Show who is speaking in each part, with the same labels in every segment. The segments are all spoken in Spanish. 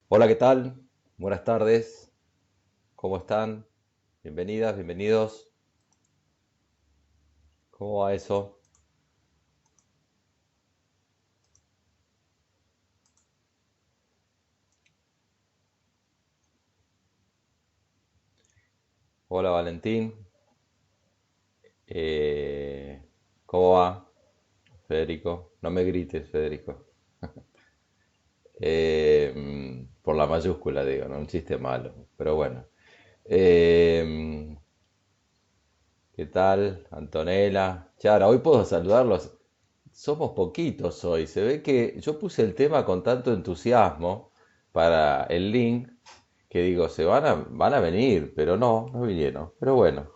Speaker 1: Hola, ¿qué tal? Buenas tardes. ¿Cómo están? Bienvenidas, bienvenidos. ¿Cómo va eso? Hola, Valentín. Eh, ¿Cómo va, Federico? No me grites, Federico. Por la mayúscula, digo, no un chiste malo, pero bueno. Eh, ¿Qué tal, Antonella? Chara, hoy puedo saludarlos. Somos poquitos hoy. Se ve que yo puse el tema con tanto entusiasmo para el link que digo, van a venir, pero no vinieron. Pero bueno.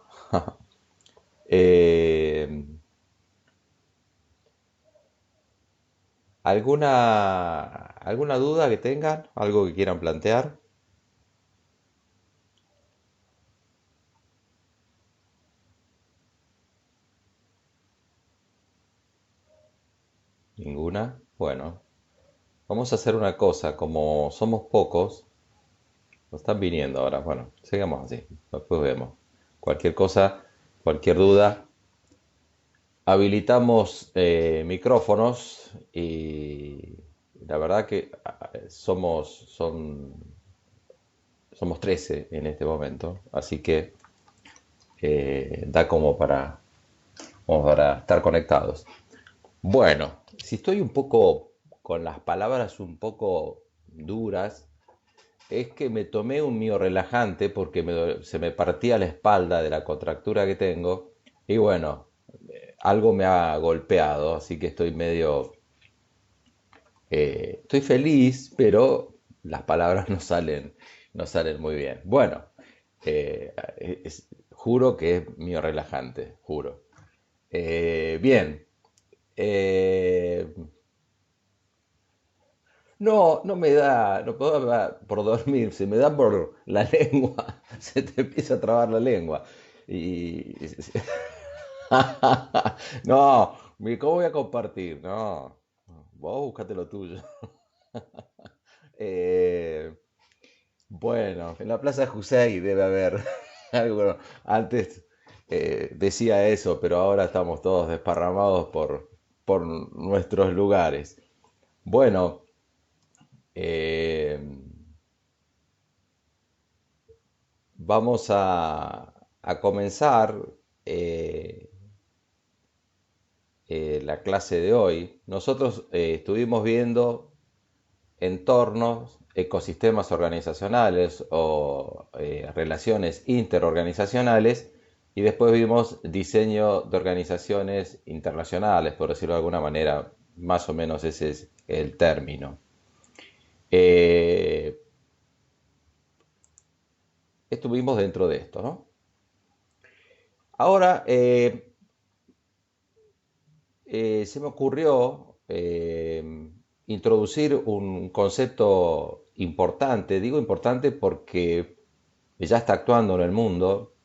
Speaker 1: Eh, ¿alguna duda que tengan? ¿Algo que quieran plantear? ¿Ninguna? Bueno, vamos a hacer una cosa. Como somos pocos, no están viniendo ahora. Bueno, sigamos así. Después vemos. Cualquier cosa, cualquier duda, habilitamos micrófonos y la verdad que somos 13 en este momento, así que da como para estar conectados. Bueno, si estoy un poco con las palabras un poco duras, es que me tomé un mío relajante porque se me partía la espalda de la contractura que tengo y bueno, algo me ha golpeado, así que estoy estoy feliz, pero las palabras no salen muy bien. Bueno, juro que es mío relajante, juro. Bien. eh, no me da, no puedo hablar por dormir, se me da por la lengua, se te empieza a trabar la lengua. Y no, ¿cómo voy a compartir? No, vos buscate lo tuyo. Eh, bueno, en la Plaza Jusey debe haber algo. Bueno, antes decía eso, pero ahora estamos todos desparramados por nuestros lugares. Bueno, eh, vamos a comenzar eh, la clase de hoy. Nosotros estuvimos viendo entornos, ecosistemas organizacionales o relaciones interorganizacionales y después vimos diseño de organizaciones internacionales, por decirlo de alguna manera, más o menos ese es el término. Eh, Estuvimos dentro de esto, ¿no? Ahora, se me ocurrió introducir un concepto importante. Digo importante porque ya está actuando en el mundo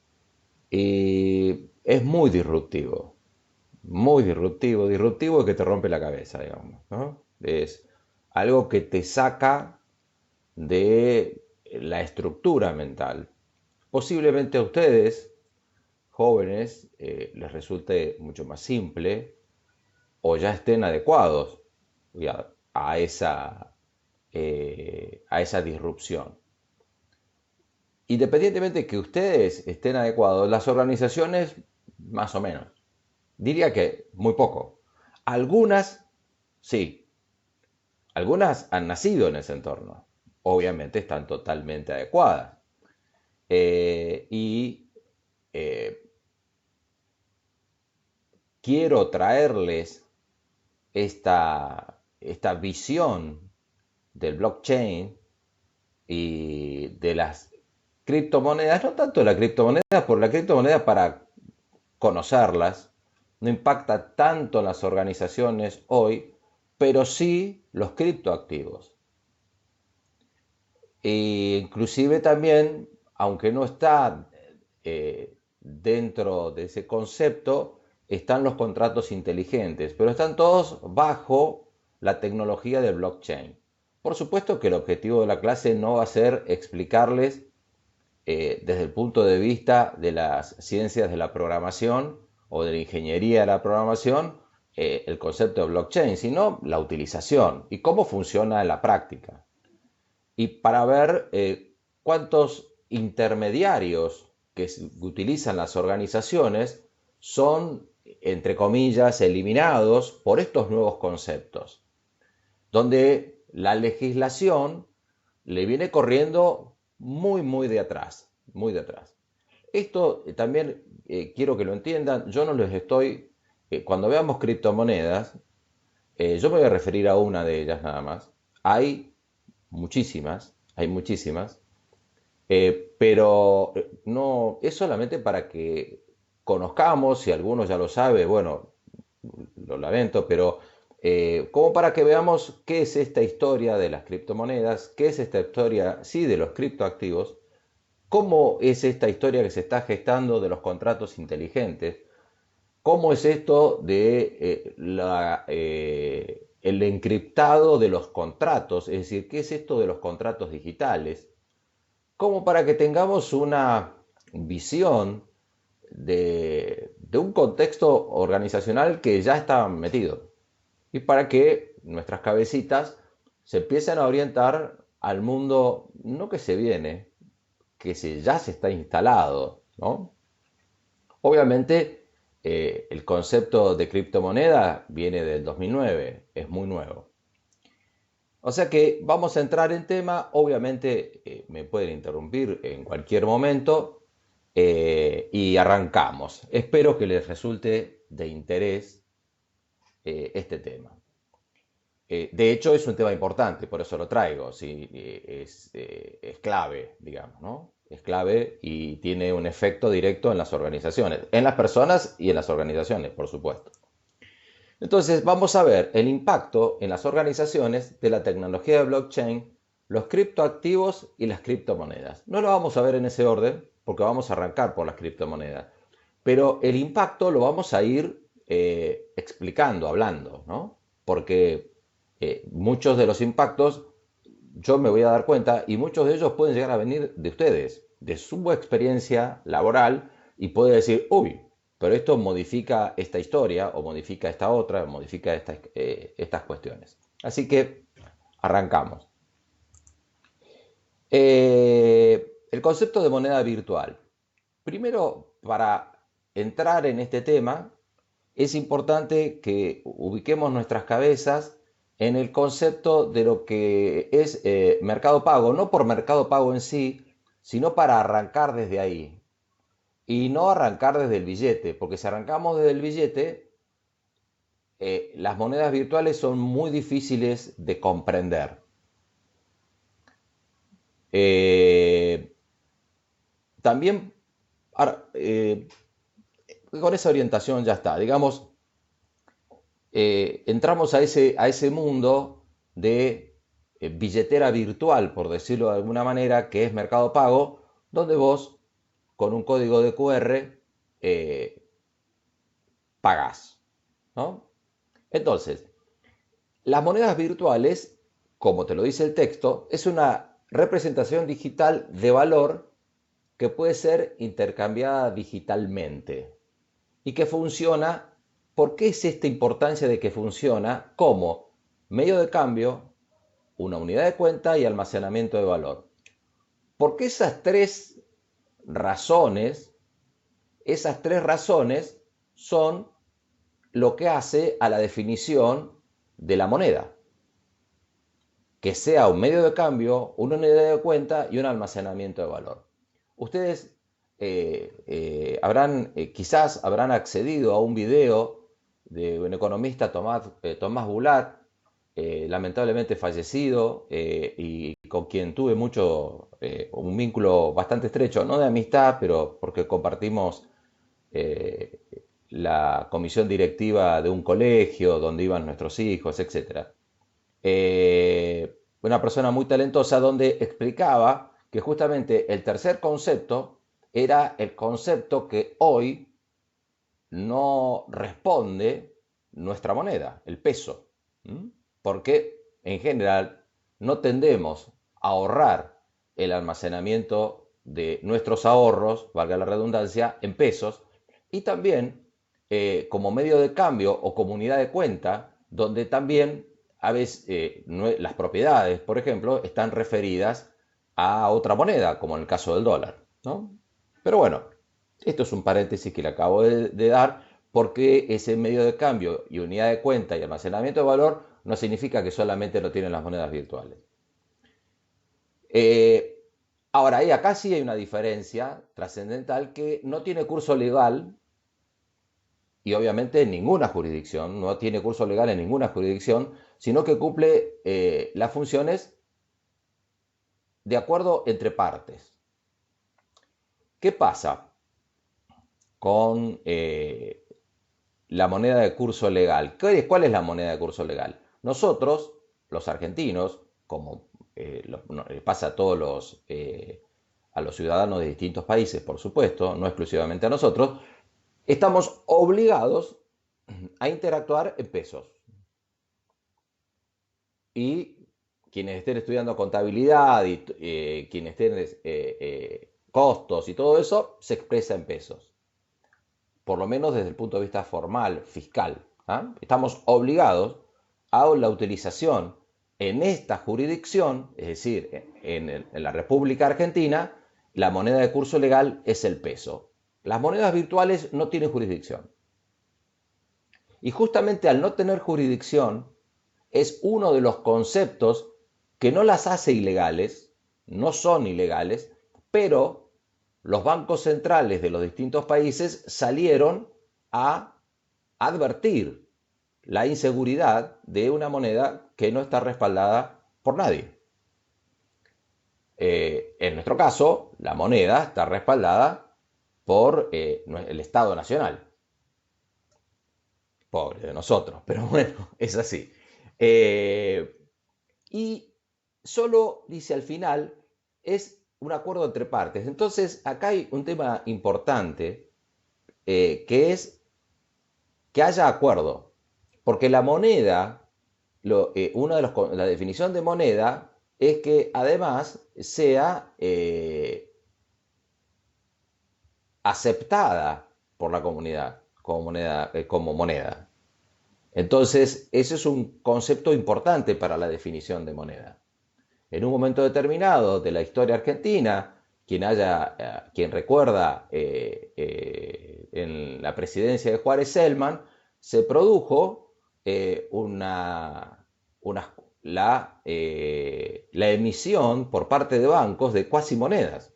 Speaker 1: y es muy disruptivo, disruptivo es que te rompe la cabeza, digamos, ¿no? Es algo que te saca de la estructura mental. Posiblemente a ustedes, jóvenes, les resulte mucho más simple o ya estén adecuados a esa disrupción. Independientemente de que ustedes estén adecuados, las organizaciones más o menos. Diría que muy poco. Algunas sí, algunas han nacido en ese entorno. Obviamente están totalmente adecuadas. Y eh, quiero traerles esta visión del blockchain y de las criptomonedas, no tanto la criptomoneda, por la criptomoneda para conocerlas, no impacta tanto en las organizaciones hoy, pero sí los criptoactivos. E inclusive también, aunque no está dentro de ese concepto, están los contratos inteligentes, pero están todos bajo la tecnología de blockchain. Por supuesto que el objetivo de la clase no va a ser explicarles desde el punto de vista de las ciencias de la programación o de la ingeniería de la programación el concepto de blockchain, sino la utilización y cómo funciona en la práctica. Y para ver cuántos intermediarios que utilizan las organizaciones son, entre comillas, eliminados por estos nuevos conceptos, donde la legislación le viene corriendo muy de atrás, muy de atrás. Esto también quiero que lo entiendan, yo no les estoy, cuando veamos criptomonedas, yo me voy a referir a una de ellas nada más. Hay muchísimas, pero no, es solamente para que conozcamos, si alguno ya lo sabe, bueno, lo lamento, pero como para que veamos qué es esta historia de las criptomonedas, qué es esta historia, sí, de los criptoactivos, cómo es esta historia que se está gestando de los contratos inteligentes, cómo es esto de el encriptado de los contratos, es decir, qué es esto de los contratos digitales, como para que tengamos una visión de un contexto organizacional que ya está metido y para que nuestras cabecitas se empiecen a orientar al mundo, no que se viene, ya se está instalado, ¿no? Obviamente, el concepto de criptomoneda viene del 2009, es muy nuevo. O sea que vamos a entrar en tema, obviamente me pueden interrumpir en cualquier momento y arrancamos. Espero que les resulte de interés este tema. De hecho, es un tema importante, por eso lo traigo, ¿sí? Es clave, digamos, ¿no? Es clave y tiene un efecto directo en las organizaciones, en las personas y en las organizaciones, por supuesto. Entonces, vamos a ver el impacto en las organizaciones de la tecnología de blockchain, los criptoactivos y las criptomonedas. No lo vamos a ver en ese orden, porque vamos a arrancar por las criptomonedas, pero el impacto lo vamos a ir explicando, hablando, ¿no? Porque muchos de los impactos yo me voy a dar cuenta y muchos de ellos pueden llegar a venir de ustedes, de su experiencia laboral y puede decir, uy, pero esto modifica esta historia o modifica esta otra, o modifica estas cuestiones. Así que arrancamos. El concepto de moneda virtual. Primero, para entrar en este tema, es importante que ubiquemos nuestras cabezas en el concepto de lo que es Mercado Pago, no por Mercado Pago en sí, sino para arrancar desde ahí. Y no arrancar desde el billete, porque si arrancamos desde el billete, las monedas virtuales son muy difíciles de comprender. Eh, también, ahora, con esa orientación ya está. Digamos, entramos a ese mundo de billetera virtual, por decirlo de alguna manera, que es Mercado Pago, donde vos, con un código de QR, pagás, ¿no? Entonces, las monedas virtuales, como te lo dice el texto, es una representación digital de valor que puede ser intercambiada digitalmente y que funciona. ¿Por qué es esta importancia de que funciona como medio de cambio, una unidad de cuenta y almacenamiento de valor? Porque razones, esas tres razones son lo que hace a la definición de la moneda, que sea un medio de cambio, una unidad de cuenta y un almacenamiento de valor. Ustedes quizás habrán accedido a un video de un economista, Tomás Bulat, lamentablemente fallecido y con quien tuve un vínculo bastante estrecho, no de amistad, pero porque compartimos eh, la comisión directiva de un colegio donde iban nuestros hijos, etcétera. Una persona muy talentosa donde explicaba que justamente el tercer concepto era el concepto que hoy no responde nuestra moneda, el peso. ¿Mm? Porque en general no tendemos a ahorrar el almacenamiento de nuestros ahorros, valga la redundancia, en pesos, y también como medio de cambio o comunidad de cuenta, donde también a veces las propiedades, por ejemplo, están referidas a otra moneda, como en el caso del dólar, ¿no? Pero bueno, esto es un paréntesis que le acabo de dar, porque ese medio de cambio y unidad de cuenta y almacenamiento de valor no significa que solamente lo tienen las monedas virtuales. Eh, Ahora, acá sí hay una diferencia trascendental que no tiene curso legal y obviamente en ninguna jurisdicción, no tiene curso legal en ninguna jurisdicción, sino que cumple las funciones de acuerdo entre partes. ¿Qué pasa con la moneda de curso legal? ¿Cuál es la moneda de curso legal? Nosotros, los argentinos, como pasa a todos a los ciudadanos de distintos países, por supuesto, no exclusivamente a nosotros, estamos obligados a interactuar en pesos. Y quienes estén estudiando contabilidad y quienes estén costos y todo eso, se expresa en pesos. Por lo menos desde el punto de vista formal, fiscal. ¿Ah? Estamos obligados a la utilización en esta jurisdicción, es decir, en la República Argentina, la moneda de curso legal es el peso. Las monedas virtuales no tienen jurisdicción. Y justamente al no tener jurisdicción, es uno de los conceptos que no las hace ilegales, no son ilegales, pero los bancos centrales de los distintos países salieron a advertir la inseguridad de una moneda que no está respaldada por nadie. En nuestro caso, la moneda está respaldada por el Estado Nacional. Pobre de nosotros, pero bueno, es así. Eh, y solo dice al final, es un acuerdo entre partes. Entonces, acá hay un tema importante que es que haya acuerdo. Porque la moneda, la definición de moneda es que además sea aceptada por la comunidad como moneda. Entonces, ese es un concepto importante para la definición de moneda. En un momento determinado de la historia argentina, quien recuerda en la presidencia de Juárez Selman, se produjo la emisión por parte de bancos de cuasimonedas.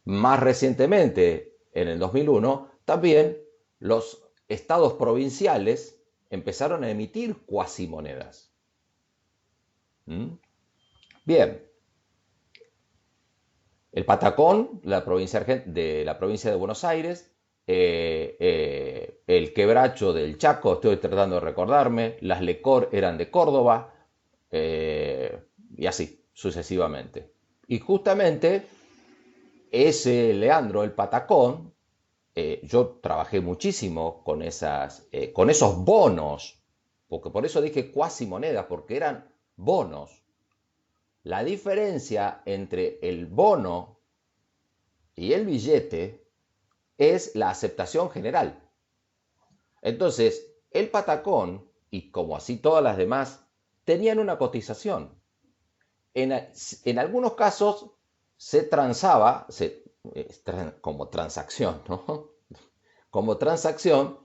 Speaker 1: Más recientemente, en el 2001, también los estados provinciales empezaron a emitir cuasimonedas. ¿Mm? Bien, el Patacón, de la provincia de Buenos Aires, el Quebracho del Chaco, estoy tratando de recordarme, las Lecor eran de Córdoba, y así sucesivamente. Y justamente ese Leandro, el Patacón, yo trabajé muchísimo con esos bonos, porque por eso dije cuasi monedas, porque eran bonos. La diferencia entre el bono y el billete es la aceptación general. Entonces, el Patacón, y como así todas las demás, tenían una cotización. En algunos casos se transaba como transacción, ¿no? Como transacción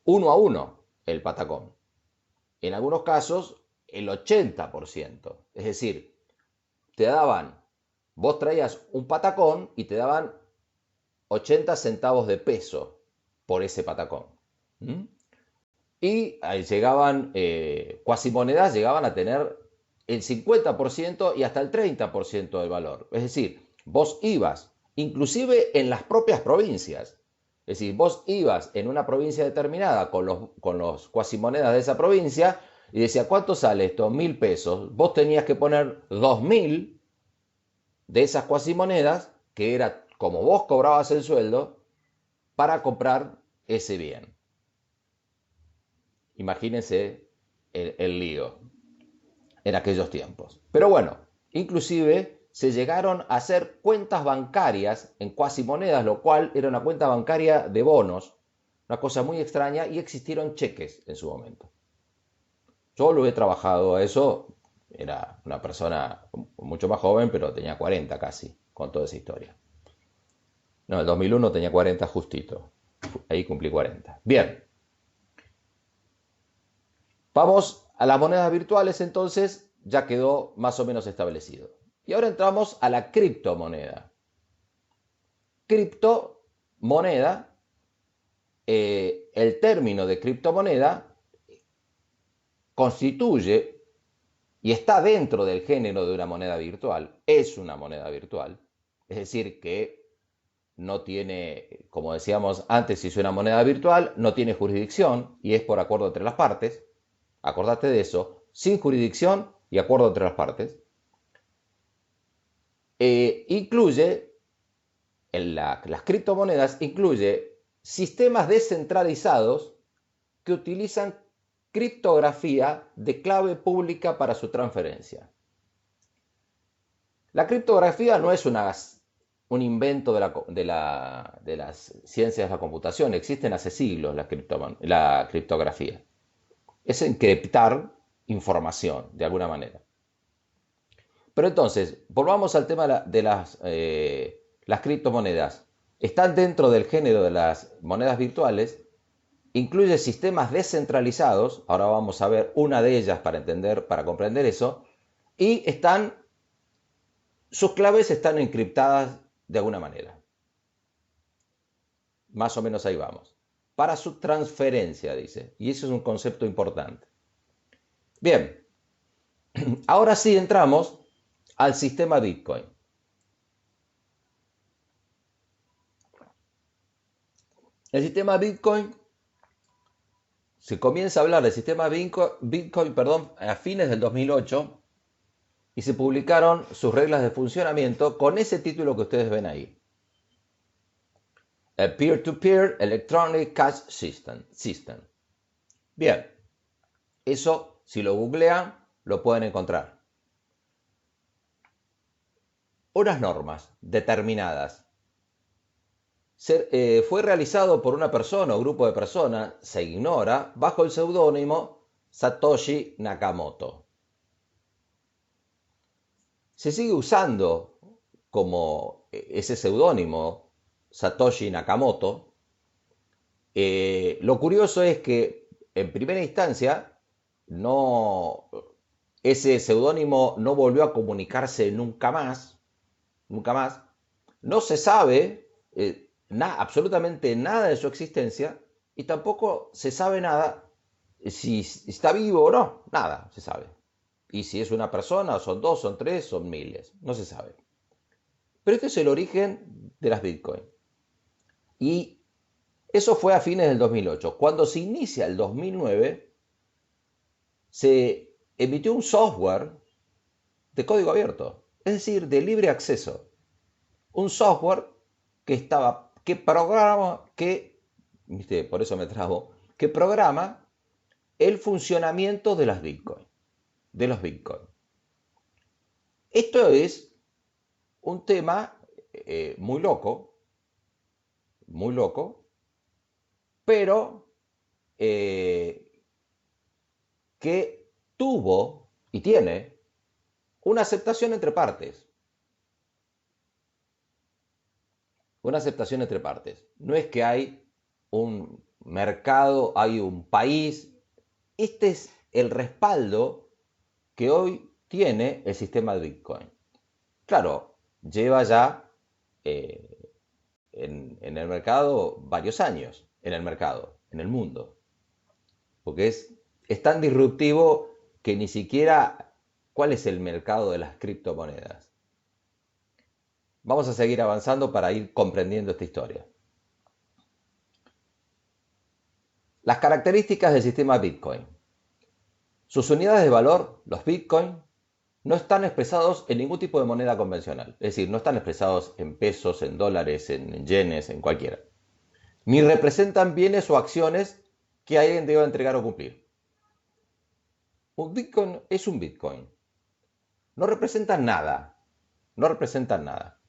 Speaker 1: uno a uno el Patacón. En algunos casos el 80%. Es decir, te daban, vos traías un patacón y te daban 80 centavos de peso por ese patacón. ¿Mm? Y ahí llegaban, cuasimonedas llegaban a tener el 50% y hasta el 30% del valor. Es decir, vos ibas, inclusive en las propias provincias. Es decir, vos ibas en una provincia determinada con los cuasimonedas de esa provincia y decía, ¿cuánto sale esto? 1.000 pesos. Vos tenías que poner 2.000 de esas cuasimonedas, que era como vos cobrabas el sueldo, para comprar ese bien. Imagínense el lío. en aquellos tiempos. Pero bueno, inclusive se llegaron a hacer cuentas bancarias en cuasimonedas, lo cual era una cuenta bancaria de bonos, una cosa muy extraña, y existieron cheques en su momento. Yo lo he trabajado a eso, era una persona mucho más joven, pero tenía 40 casi, con toda esa historia. No, el 2001 tenía 40 justito, ahí cumplí 40. Bien, vamos a las monedas virtuales entonces, ya quedó más o menos establecido. Y ahora entramos a la criptomoneda. Criptomoneda, el término de criptomoneda constituye y está dentro del género de una moneda virtual, es una moneda virtual, es decir, que no tiene, como decíamos antes, si es una moneda virtual, no tiene jurisdicción y es por acuerdo entre las partes. Acordate de eso, sin jurisdicción y acuerdo entre las partes. Incluye, las criptomonedas, incluye sistemas descentralizados que utilizan criptografía de clave pública para su transferencia. La criptografía no es un invento de las ciencias de la computación, existen hace siglos la criptografía. Es encriptar información, de alguna manera. Pero entonces, volvamos al tema de las criptomonedas. Están dentro del género de las monedas virtuales, incluye sistemas descentralizados, ahora vamos a ver una de ellas para comprender eso, y sus claves están encriptadas de alguna manera. Más o menos ahí vamos. Para su transferencia, dice, y eso es un concepto importante. Bien, ahora sí entramos al sistema Bitcoin. El sistema Bitcoin, se comienza a hablar del sistema Bitcoin, a fines del 2008 y se publicaron sus reglas de funcionamiento con ese título que ustedes ven ahí. El Peer-to-Peer Electronic Cash System. Bien, eso si lo googlean lo pueden encontrar. Unas normas determinadas. Fue realizado por una persona o grupo de personas, se ignora, bajo el seudónimo Satoshi Nakamoto. Se sigue usando como ese seudónimo Satoshi Nakamoto. Lo curioso es que en primera instancia ese seudónimo no volvió a comunicarse nunca más. No se sabe absolutamente nada de su existencia y tampoco se sabe nada si está vivo o no, nada se sabe. Y si es una persona, o son dos, son tres, son miles, no se sabe. Pero este es el origen de las Bitcoin. Y eso fue a fines del 2008. Cuando se inicia el 2009, se emitió un software de código abierto, es decir, de libre acceso. Un software por eso me trabo, que programa el funcionamiento de los Bitcoin. Esto es un tema muy loco, pero que tuvo y tiene una aceptación entre partes. Una aceptación entre partes. No es que hay un mercado, hay un país. Este es el respaldo que hoy tiene el sistema de Bitcoin. Claro, lleva ya en el mercado varios años, en el mundo. Porque es tan disruptivo que ni siquiera cuál es el mercado de las criptomonedas. Vamos a seguir avanzando para ir comprendiendo esta historia. Las características del sistema Bitcoin. Sus unidades de valor, los Bitcoin, no están expresados en ningún tipo de moneda convencional. Es decir, no están expresados en pesos, en dólares, en yenes, en cualquiera. Ni representan bienes o acciones que alguien deba entregar o cumplir. Un Bitcoin es un Bitcoin. No representan nada. No representan nada.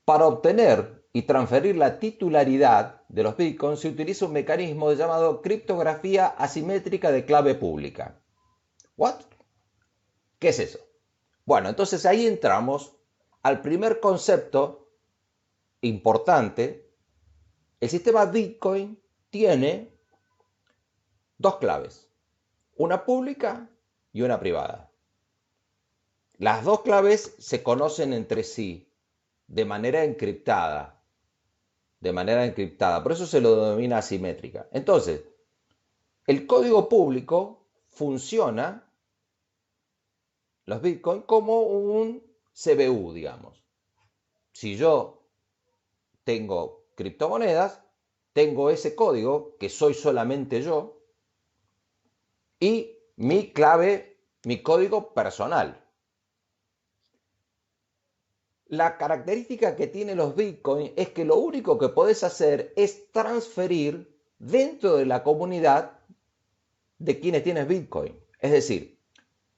Speaker 1: Para obtener y transferir la titularidad de los bitcoins se utiliza un mecanismo llamado criptografía asimétrica de clave pública. ¿What? ¿Qué es eso? Bueno, entonces ahí entramos al primer concepto importante. El sistema Bitcoin tiene dos claves, una pública y una privada. Las dos claves se conocen entre sí de manera encriptada. Por eso se lo denomina asimétrica. Entonces, el código público funciona, los bitcoins, como un CBU, digamos. Si yo tengo criptomonedas, tengo ese código, que soy solamente yo, y mi clave, mi código personal. La característica que tienen los bitcoins es que lo único que podés hacer es transferir dentro de la comunidad de quienes tienes bitcoin. Es decir,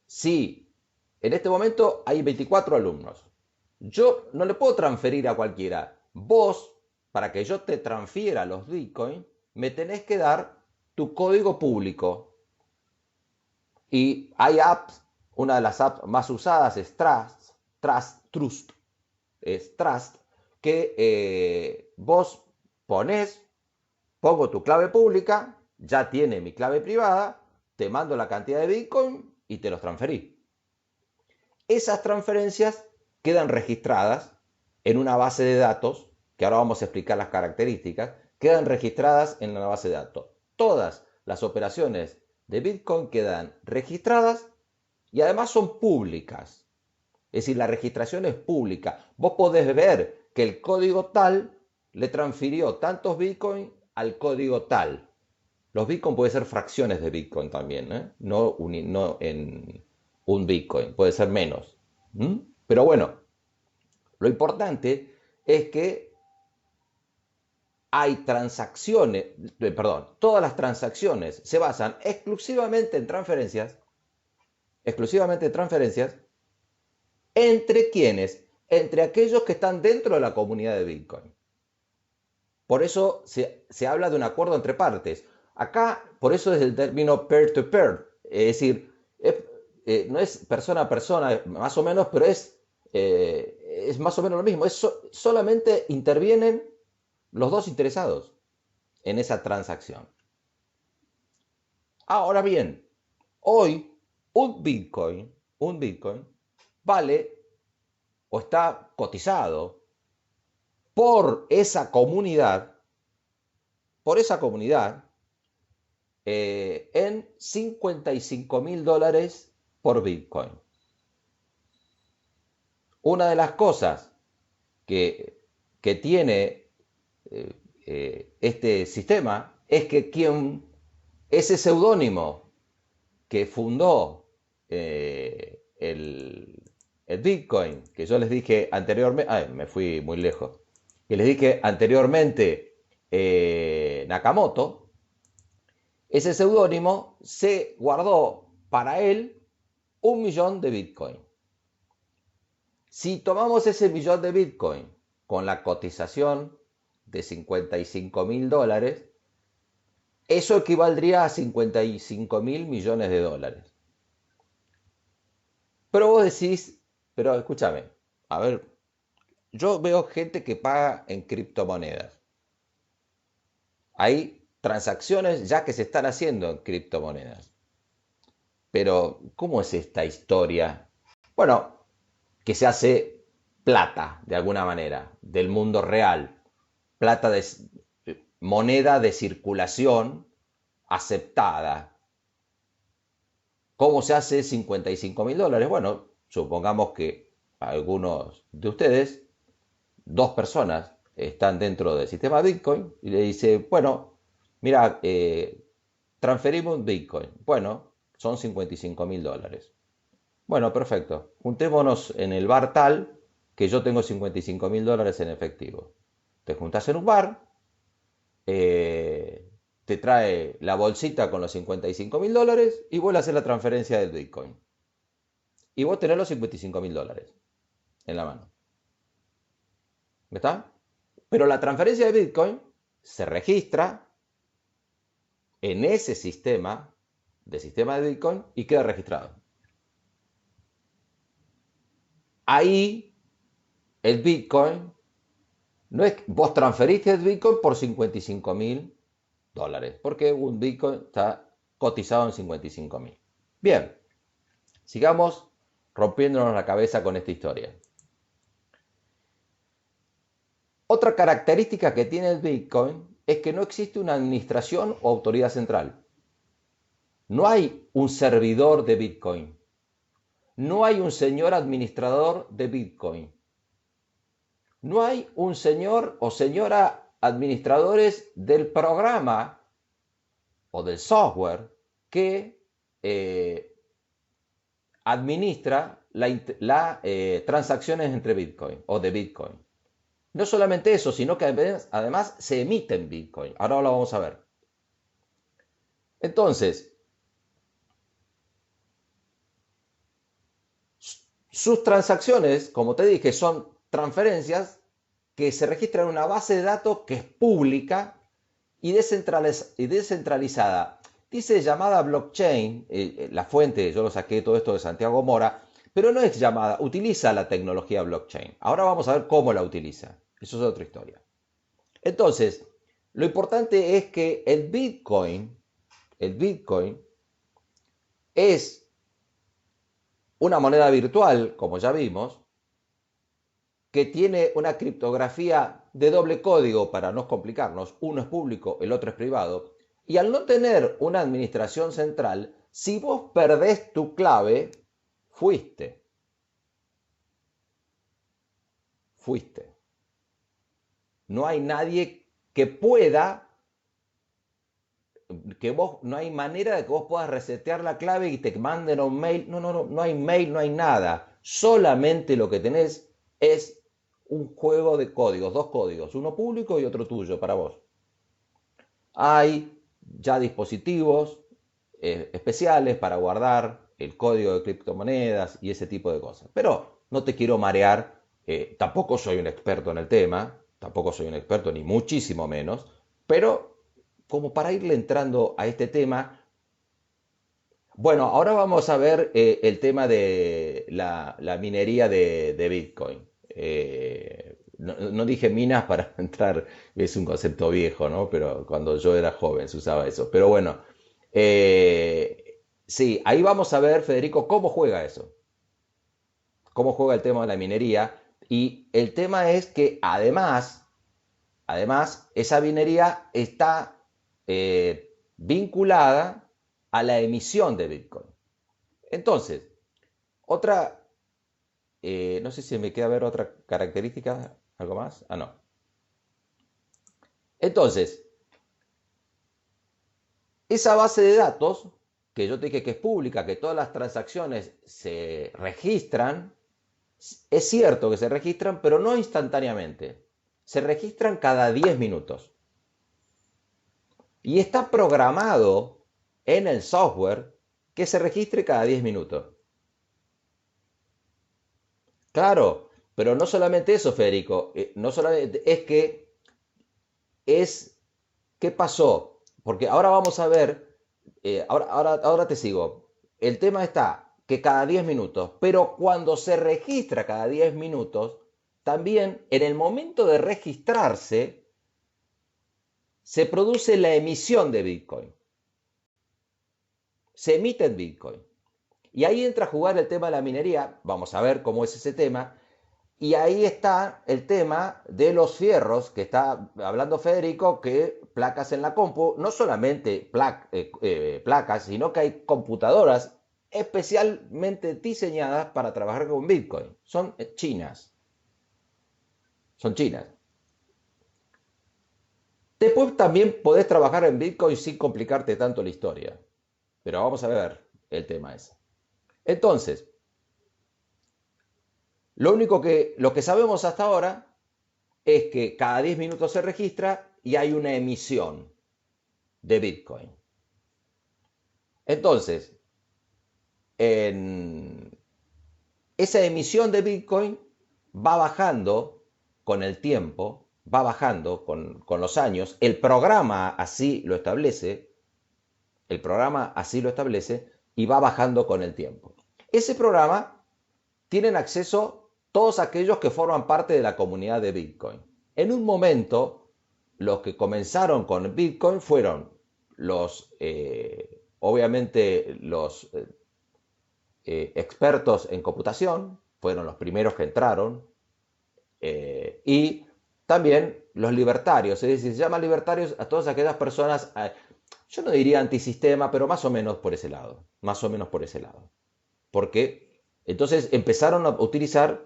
Speaker 1: si en este momento hay 24 alumnos, yo no le puedo transferir a cualquiera. Vos, para que yo te transfiera los bitcoins, me tenés que dar tu código público. Y hay apps, una de las apps más usadas es Trust, que vos pongo tu clave pública, ya tiene mi clave privada, te mando la cantidad de Bitcoin y te los transferí. Esas transferencias quedan registradas en una base de datos, que ahora vamos a explicar las características, quedan registradas en la base de datos. Todas las operaciones de Bitcoin quedan registradas y además son públicas. Es decir, la registración es pública. Vos podés ver que el código tal le transfirió tantos Bitcoin al código tal. Los Bitcoin pueden ser fracciones de Bitcoin también, ¿eh? No en un Bitcoin, puede ser menos. ¿Mm? Pero bueno, lo importante es que hay transacciones, todas las transacciones se basan exclusivamente en transferencias, ¿entre quiénes? Entre aquellos que están dentro de la comunidad de Bitcoin. Por eso se habla de un acuerdo entre partes. Acá, por eso es el término peer-to-peer. Es decir, no es persona a persona, más o menos, pero es más o menos lo mismo. Solamente intervienen los dos interesados en esa transacción. Ahora bien, hoy un Bitcoin vale o está cotizado por esa comunidad en $55.000 por Bitcoin. Una de las cosas que tiene este sistema es que ese seudónimo que fundó el Bitcoin, que yo les dije anteriormente, me fui muy lejos, que les dije anteriormente, Nakamoto, ese seudónimo se guardó para él 1.000.000 de Bitcoin. Si tomamos ese millón de Bitcoin con la cotización de $55.000, eso equivaldría a 55.000 millones de dólares. Pero vos decís, pero escúchame, a ver, yo veo gente que paga en criptomonedas. Hay transacciones ya que se están haciendo en criptomonedas. Pero, ¿cómo es esta historia? Bueno, que se hace plata, de alguna manera, del mundo real. Plata de moneda de circulación aceptada. ¿Cómo se hace $55.000? Bueno, supongamos que algunos de ustedes, dos personas, están dentro del sistema Bitcoin y le dice, bueno, mira, transferimos un Bitcoin. Bueno, son $55.000. Bueno, perfecto. Juntémonos en el bar tal que yo tengo $55.000 en efectivo. Te juntas en un bar, te trae la bolsita con los $55.000 y vos le haces la transferencia del Bitcoin. Y vos tenés los $55.000 en la mano. ¿Está? Pero la transferencia de Bitcoin se registra en ese sistema de Bitcoin y queda registrado. Ahí el Bitcoin, no es vos transferiste el Bitcoin por $55.000, porque un Bitcoin está cotizado en 55.000. Bien, sigamos rompiéndonos la cabeza con esta historia. Otra característica que tiene el Bitcoin es que no existe una administración o autoridad central. No hay un servidor de Bitcoin. No hay un señor administrador de Bitcoin. No hay un señor o señora administradores del programa o del software que administra las transacciones entre Bitcoin o de Bitcoin. No solamente eso, sino que además se emite en Bitcoin. Ahora lo vamos a ver. Entonces, sus transacciones, como te dije, son transferencias que se registran en una base de datos que es pública y descentralizada. Dice llamada blockchain, la fuente, yo lo saqué todo esto de Santiago Mora, pero no es llamada, utiliza la tecnología blockchain. Ahora vamos a ver cómo la utiliza. Eso es otra historia. Entonces, lo importante es que el Bitcoin es una moneda virtual, como ya vimos, que tiene una criptografía de doble código para no complicarnos. Uno es público, el otro es privado. Y al no tener una administración central, si vos perdés tu clave, fuiste. Fuiste. No hay nadie que pueda, no hay manera de que vos puedas resetear la clave y te manden un mail. No hay mail, no hay nada. Solamente lo que tenés es un juego de códigos, dos códigos, uno público y otro tuyo para vos. Hay ya dispositivos especiales para guardar el código de criptomonedas y ese tipo de cosas. Pero no te quiero marear, tampoco soy un experto en el tema, tampoco soy un experto ni muchísimo menos, pero como para irle entrando a este tema, bueno, ahora vamos a ver el tema de la minería de Bitcoin. No dije minas para entrar, es un concepto viejo, ¿no? Pero cuando yo era joven se usaba eso. Pero bueno, sí, ahí vamos a ver, Federico, cómo juega eso, cómo juega el tema de la minería. Y el tema es que además esa minería está vinculada a la emisión de Bitcoin. Entonces, otra, no sé si me queda ver otra característica, algo más. Ah, no. Entonces, esa base de datos, que yo te dije que es pública, que todas las transacciones se registran, es cierto que se registran, pero no instantáneamente. Se registran cada 10 minutos. Y está programado en el software que se registre cada 10 minutos. Claro, pero no solamente eso, Federico, no solamente es que es, ¿qué pasó? Porque ahora vamos a ver, ahora te sigo. El tema está que cada 10 minutos, pero cuando se registra cada 10 minutos, también en el momento de registrarse, se produce la emisión de Bitcoin. Se emite en Bitcoin. Y ahí entra a jugar el tema de la minería, vamos a ver cómo es ese tema, y ahí está el tema de los fierros, que está hablando Federico, que placas en la compu, no solamente placas, sino que hay computadoras especialmente diseñadas para trabajar con Bitcoin. Son chinas. Son chinas. Después también podés trabajar en Bitcoin sin complicarte tanto la historia. Pero vamos a ver el tema ese. Entonces, lo que sabemos hasta ahora es que cada 10 minutos se registra y hay una emisión de Bitcoin. Entonces, en esa emisión de Bitcoin va bajando con el tiempo, va bajando con los años. El programa así lo establece, y va bajando con el tiempo. Ese programa tienen acceso todos aquellos que forman parte de la comunidad de Bitcoin. En un momento, los que comenzaron con Bitcoin fueron obviamente los expertos en computación, fueron los primeros que entraron, y también los libertarios, es decir, se llaman libertarios a todas aquellas personas, yo no diría antisistema, pero más o menos por ese lado, porque entonces empezaron a utilizar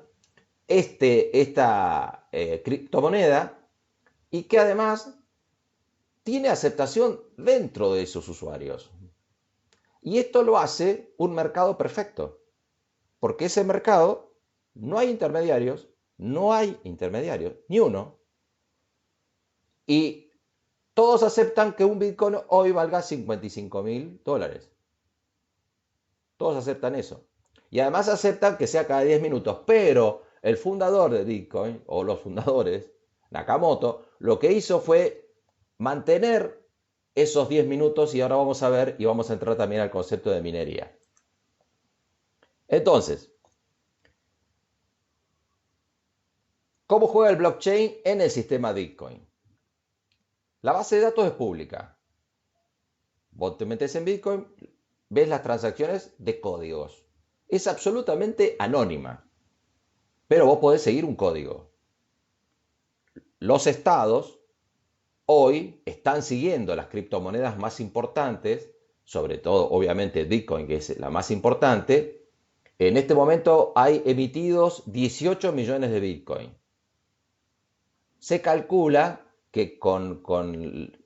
Speaker 1: esta criptomoneda, y que además tiene aceptación dentro de esos usuarios. Y esto lo hace un mercado perfecto, porque ese mercado no hay intermediarios, ni uno, y todos aceptan que un Bitcoin hoy valga $55.000. Todos aceptan eso. Y además aceptan que sea cada 10 minutos, pero el fundador de Bitcoin, o los fundadores, Nakamoto, lo que hizo fue mantener esos 10 minutos, y ahora vamos a ver y vamos a entrar también al concepto de minería. Entonces, ¿cómo juega el blockchain en el sistema Bitcoin? La base de datos es pública. Vos te metes en Bitcoin, ves las transacciones de códigos. Es absolutamente anónima, pero vos podés seguir un código. Los estados hoy están siguiendo las criptomonedas más importantes, sobre todo obviamente Bitcoin, que es la más importante. En este momento hay emitidos 18 millones de Bitcoin. Se calcula que con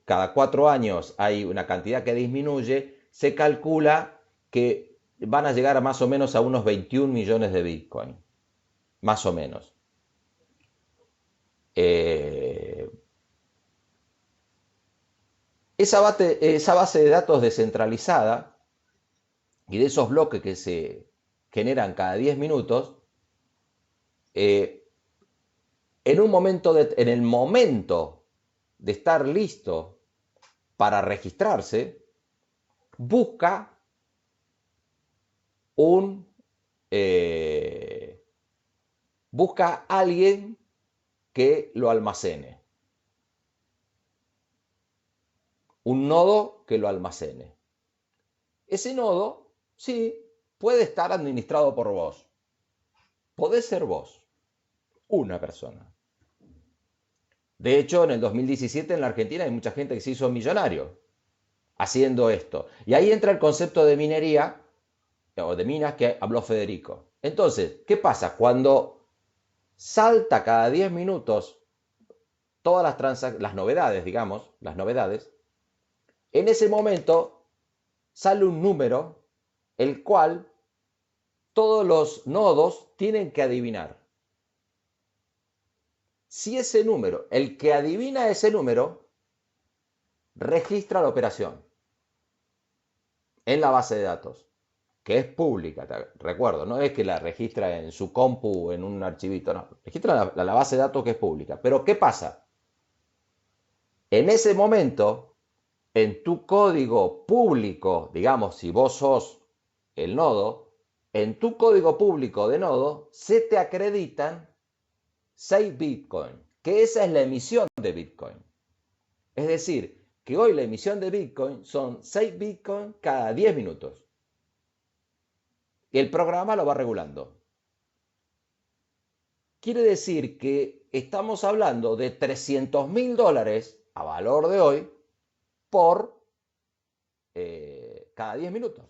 Speaker 1: cada 4 años hay una cantidad que disminuye, se calcula que van a llegar a más o menos a unos 21 millones de Bitcoin, más o menos. Esa base de datos descentralizada y de esos bloques que se generan cada 10 minutos, en el momento de estar listo para registrarse, busca busca a alguien que lo almacene, un nodo que lo almacene. Ese nodo, sí, puede estar administrado por vos. Podés ser vos, una persona. De hecho, en el 2017 en la Argentina hay mucha gente que se hizo millonario haciendo esto. Y ahí entra el concepto de minería, o de minas, que habló Federico. Entonces, ¿qué pasa? Cuando salta cada 10 minutos todas las novedades, digamos, en ese momento sale un número el cual todos los nodos tienen que adivinar. Si ese número, el que adivina ese número, registra la operación en la base de datos, que es pública, te recuerdo, no es que la registra en su compu, en un archivito, no, registra la base de datos, que es pública. Pero ¿qué pasa? En ese momento, en tu código público, digamos, si vos sos el nodo, en tu código público de nodo se te acreditan 6 Bitcoin, que esa es la emisión de Bitcoin. Es decir, que hoy la emisión de Bitcoin son 6 Bitcoin cada 10 minutos. Y el programa lo va regulando. Quiere decir que estamos hablando de $300.000 a valor de hoy por cada 10 minutos.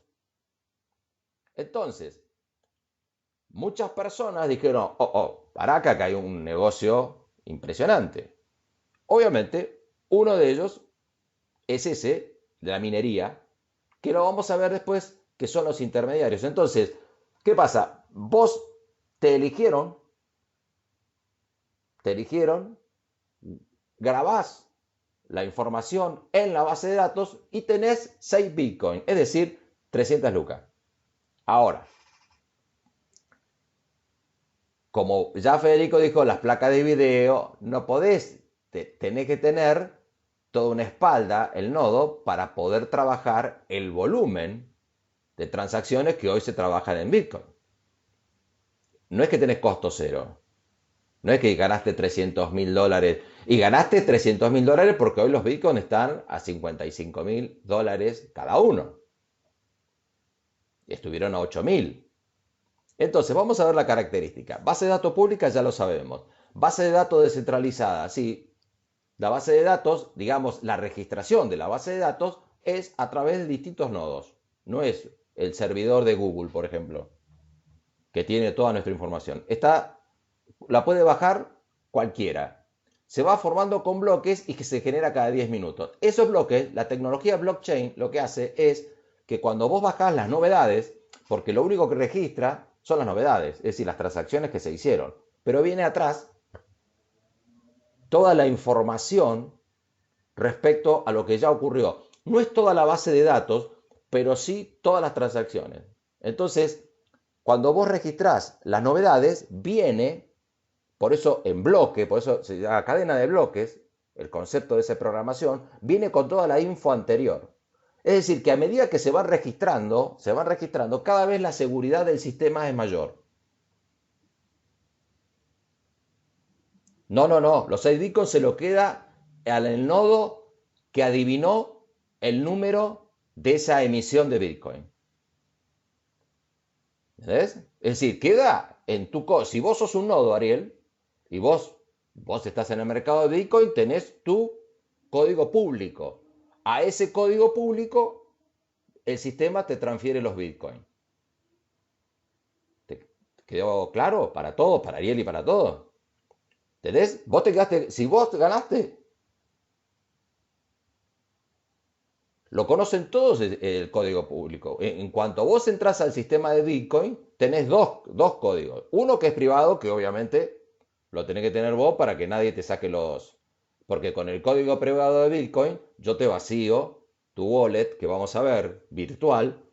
Speaker 1: Entonces, muchas personas dijeron, para acá que hay un negocio impresionante. Obviamente, uno de ellos es ese, de la minería, que lo vamos a ver después, que son los intermediarios. Entonces, ¿qué pasa? Vos te eligieron, grabás la información en la base de datos y tenés 6 Bitcoin, es decir, 300 lucas. Ahora, como ya Federico dijo, las placas de video no podés, tenés que tener toda una espalda, el nodo, para poder trabajar el volumen de transacciones que hoy se trabajan en Bitcoin. No es que tenés costo cero. No es que ganaste 300.000 dólares. Y ganaste 300.000 dólares porque hoy los Bitcoin están a 55.000 dólares cada uno. Y estuvieron a 8.000. Entonces, vamos a ver la característica. Base de datos pública ya lo sabemos. Base de datos descentralizada, sí. La base de datos, digamos, la registración de la base de datos es a través de distintos nodos. No es el servidor de Google, por ejemplo, que tiene toda nuestra información. La puede bajar cualquiera. Se va formando con bloques y que se genera cada 10 minutos. Esos bloques, la tecnología blockchain lo que hace es que cuando vos bajás las novedades, porque lo único que registra son las novedades, es decir, las transacciones que se hicieron, pero viene atrás toda la información respecto a lo que ya ocurrió. No es toda la base de datos, pero sí todas las transacciones. Entonces, cuando vos registrás las novedades, viene, por eso en bloque, por eso se llama cadena de bloques, el concepto de esa programación, viene con toda la info anterior. Es decir, que a medida que se van registrando, cada vez la seguridad del sistema es mayor. No. Los 6 bitcoins se lo queda al nodo que adivinó el número de esa emisión de Bitcoin. ¿Entendés? Es decir, queda en tu... Si vos sos un nodo, Ariel, y vos estás en el mercado de Bitcoin, tenés tu código público. A ese código público, el sistema te transfiere los Bitcoin. ¿Te quedó claro? Para todos, para Ariel y para todos. ¿Entendés? Vos te quedaste... Si vos ganaste, lo conocen todos el código público. En cuanto vos entras al sistema de Bitcoin, tenés dos códigos. Uno que es privado, que obviamente lo tenés que tener vos para que nadie te saque los... Porque con el código privado de Bitcoin, yo te vacío tu wallet, que vamos a ver, virtual,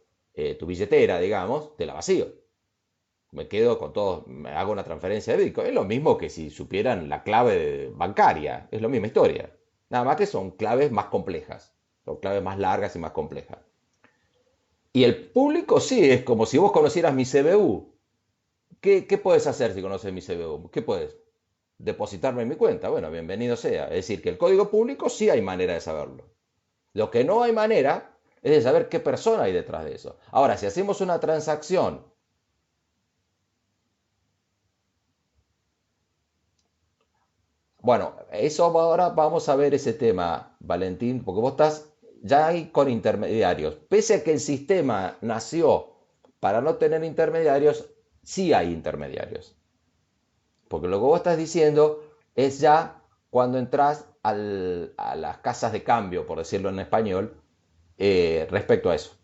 Speaker 1: tu billetera, digamos, te la vacío. Me quedo con todo, me hago una transferencia de Bitcoin. Es lo mismo que si supieran la clave bancaria, es la misma historia. Nada más que son claves más complejas. Son claves más largas y más complejas. Y el público sí, es como si vos conocieras mi CBU. ¿Qué puedes hacer si conoces mi CBU? ¿Qué puedes? Depositarme en mi cuenta. Bueno, bienvenido sea. Es decir, que el código público sí hay manera de saberlo. Lo que no hay manera es de saber qué persona hay detrás de eso. Ahora, si hacemos una transacción, bueno, eso ahora vamos a ver ese tema, Valentín, porque vos estás ya ahí con intermediarios. Pese a que el sistema nació para no tener intermediarios, sí hay intermediarios. Porque lo que vos estás diciendo es ya cuando entras a las casas de cambio, por decirlo en español, respecto a eso.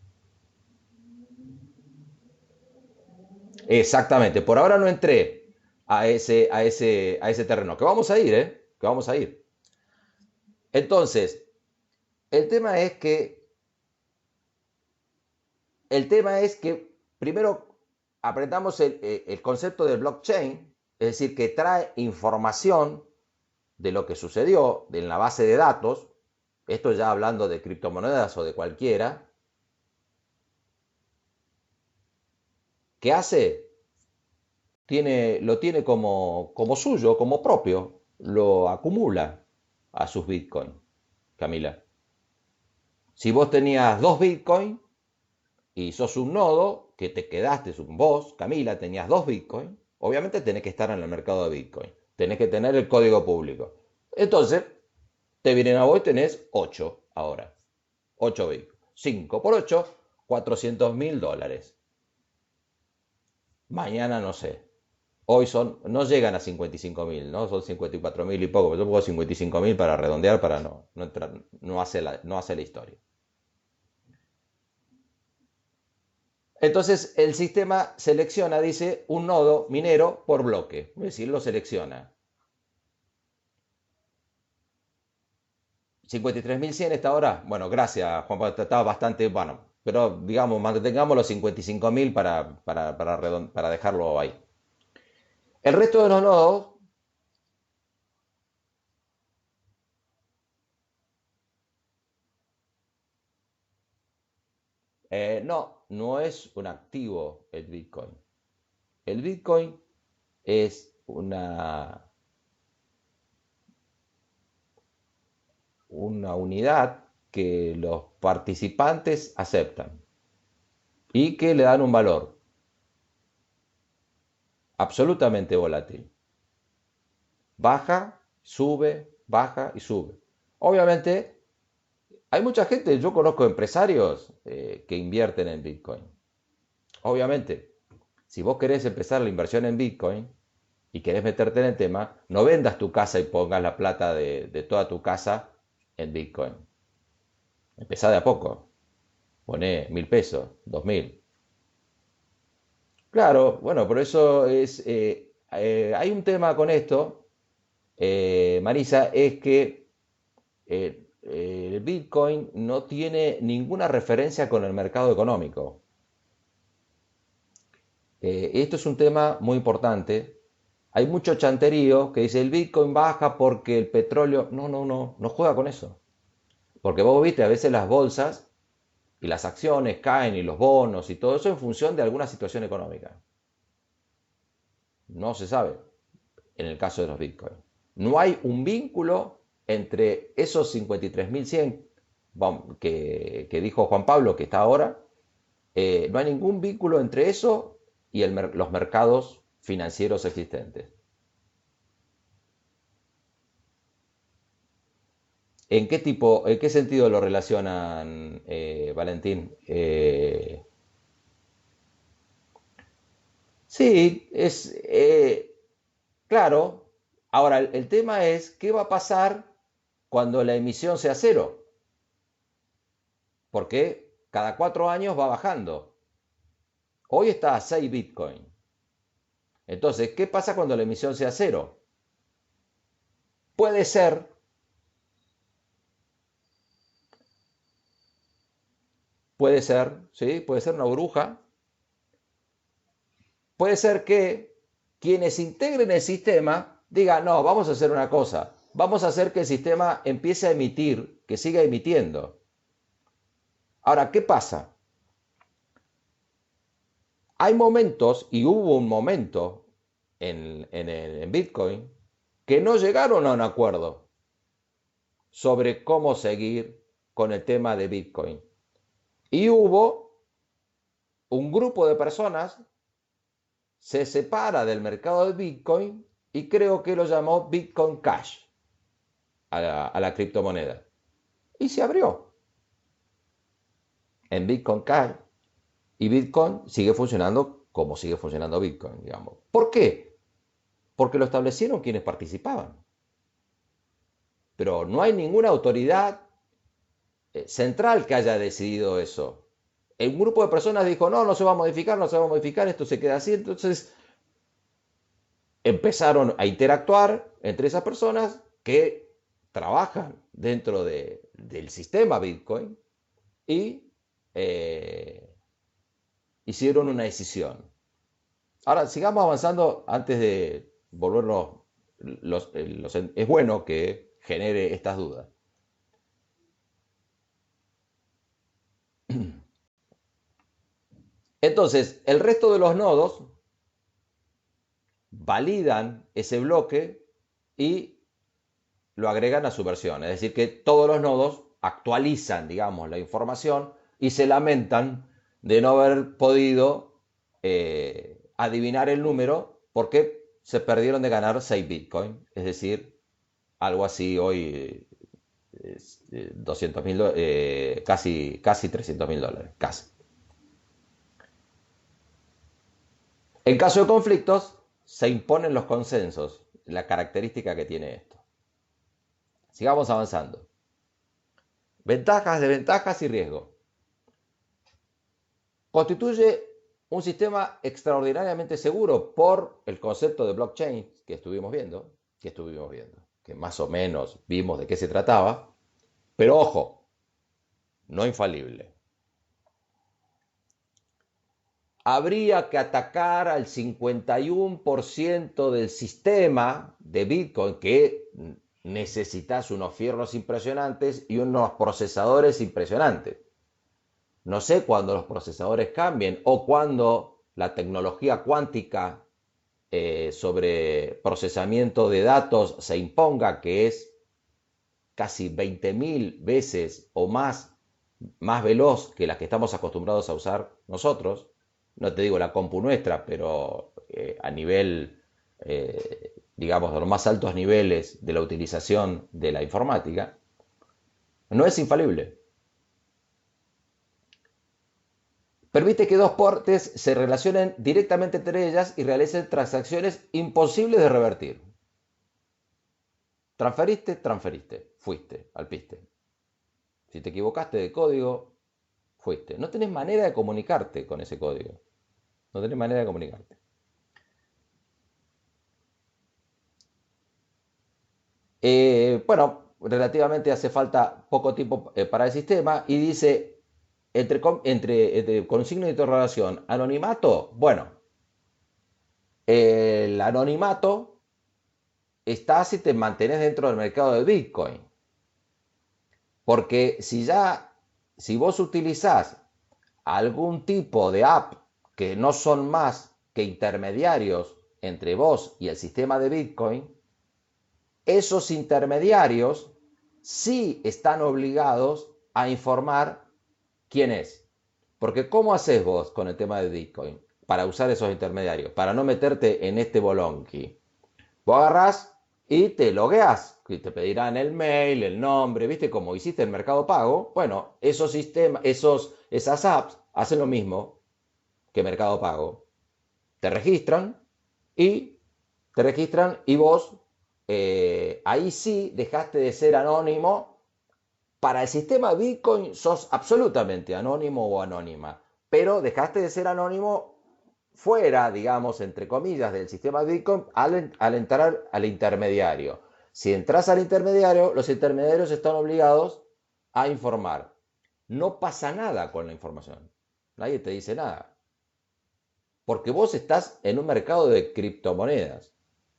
Speaker 1: Exactamente, por ahora no entré a ese terreno, que vamos a ir, ¿eh? Que vamos a ir. Entonces, el tema es que El tema es que primero aprendamos el concepto del blockchain, es decir, que trae información de lo que sucedió en la base de datos, esto ya hablando de criptomonedas o de cualquiera, ¿qué hace? Lo tiene como suyo, como propio, lo acumula a sus bitcoins, Camila. Si vos tenías 2 bitcoins, y sos un nodo que te quedaste, vos, Camila, tenías 2 bitcoins, obviamente tenés que estar en el mercado de bitcoin, tenés que tener el código público. Entonces, te vienen a vos y tenés 8 ahora, 8 bitcoins. 5 por 8, 400.000 dólares. Mañana no sé. Hoy no llegan a 55.000, ¿no? Son 54.000 y poco, pero yo pongo 55.000 para redondear, para no entrar, no hace la historia. Entonces el sistema selecciona, dice, un nodo minero por bloque. Es decir, lo selecciona. 53.100 está ahora. Bueno, gracias, Juan Pablo. Está bastante, bueno. Pero digamos, mantengamos los 55.000 para dejarlo ahí. El resto de los nodos, no es un activo el Bitcoin. El Bitcoin es una unidad que los participantes aceptan y que le dan un valor absolutamente volátil. Baja y sube. Obviamente, hay mucha gente, yo conozco empresarios que invierten en Bitcoin. Obviamente, si vos querés empezar la inversión en Bitcoin y querés meterte en el tema, no vendas tu casa y pongas la plata de toda tu casa en Bitcoin. Empezá de a poco. Poné 1.000 pesos, 2.000. Claro, bueno, por eso hay un tema con esto, Marisa, es que el Bitcoin no tiene ninguna referencia con el mercado económico. Esto es un tema muy importante. Hay mucho chanterío que dice el Bitcoin baja porque el petróleo... No, no, no, no juega con eso. Porque vos viste, a veces las bolsas y las acciones caen y los bonos y todo eso en función de alguna situación económica. No se sabe en el caso de los Bitcoin. No hay un vínculo entre esos 53.100 que dijo Juan Pablo que está ahora. No hay ningún vínculo entre eso y los mercados financieros existentes. En qué sentido lo relacionan, Valentín? Sí, claro. Ahora, el tema es, ¿qué va a pasar cuando la emisión sea cero? Porque cada 4 años va bajando. Hoy está a 6 Bitcoin. Entonces, ¿qué pasa cuando la emisión sea cero? Puede ser, ¿sí? Puede ser una burbuja. Puede ser que quienes integren el sistema digan, no, vamos a hacer una cosa. Vamos a hacer que el sistema empiece a emitir, que siga emitiendo. Ahora, ¿qué pasa? Hay momentos, y hubo un momento en Bitcoin, que no llegaron a un acuerdo sobre cómo seguir con el tema de Bitcoin. Y hubo un grupo de personas, se separa del mercado de Bitcoin y creo que lo llamó Bitcoin Cash a la criptomoneda. Y se abrió en Bitcoin Cash y Bitcoin sigue funcionando como sigue funcionando Bitcoin, digamos. ¿Por qué? Porque lo establecieron quienes participaban. Pero no hay ninguna autoridad central que haya decidido eso. Un grupo de personas dijo, no, no se va a modificar, no se va a modificar, esto se queda así. Entonces empezaron a interactuar entre esas personas que trabajan dentro del sistema Bitcoin y hicieron una decisión. Ahora, sigamos avanzando antes de volvernos... es bueno que genere estas dudas. Entonces, el resto de los nodos validan ese bloque y lo agregan a su versión. Es decir, que todos los nodos actualizan, digamos, la información y se lamentan de no haber podido adivinar el número porque se perdieron de ganar 6 Bitcoin. Es decir, algo así hoy, 200.000, casi $300.000, casi. En caso de conflictos, se imponen los consensos, la característica que tiene esto. Sigamos avanzando. Ventajas, desventajas y riesgo. Constituye un sistema extraordinariamente seguro por el concepto de blockchain que estuvimos viendo, que más o menos vimos de qué se trataba. Pero ojo, no infalible. Habría que atacar al 51% del sistema de Bitcoin, que necesitas unos fierros impresionantes y unos procesadores impresionantes. No sé cuándo los procesadores cambien o cuándo la tecnología cuántica sobre procesamiento de datos se imponga, que es casi 20.000 veces o más veloz que la que estamos acostumbrados a usar nosotros. No te digo la compu nuestra, pero a nivel, digamos, de los más altos niveles de la utilización de la informática, no es infalible. Permite que dos partes se relacionen directamente entre ellas y realicen transacciones imposibles de revertir. Transferiste, transferiste, fuiste, alpiste. Si te equivocaste de código, fuiste. No tenés manera de comunicarte con ese código. No tenés manera de comunicarte. Bueno, relativamente hace falta poco tiempo para el sistema y dice, entre con signo de interrogación, anonimato. Bueno, el anonimato está si te mantenés dentro del mercado de Bitcoin. Porque si vos utilizás algún tipo de app que no son más que intermediarios entre vos y el sistema de Bitcoin, esos intermediarios sí están obligados a informar quién es. Porque ¿cómo haces vos con el tema de Bitcoin para usar esos intermediarios? Para no meterte en este bolonqui. Vos agarrás y te logueás, y te pedirán el mail, el nombre, ¿viste? Como hiciste el Mercado Pago. Bueno, esos sistemas, esas apps hacen lo mismo que Mercado Pago. Te registran y vos ahí sí dejaste de ser anónimo. Para el sistema Bitcoin sos absolutamente anónimo o anónima, pero dejaste de ser anónimo fuera, digamos, entre comillas, del sistema Bitcoin al entrar al intermediario. Si entras al intermediario, los intermediarios están obligados a informar. No pasa nada con la información. Nadie te dice nada. Porque vos estás en un mercado de criptomonedas.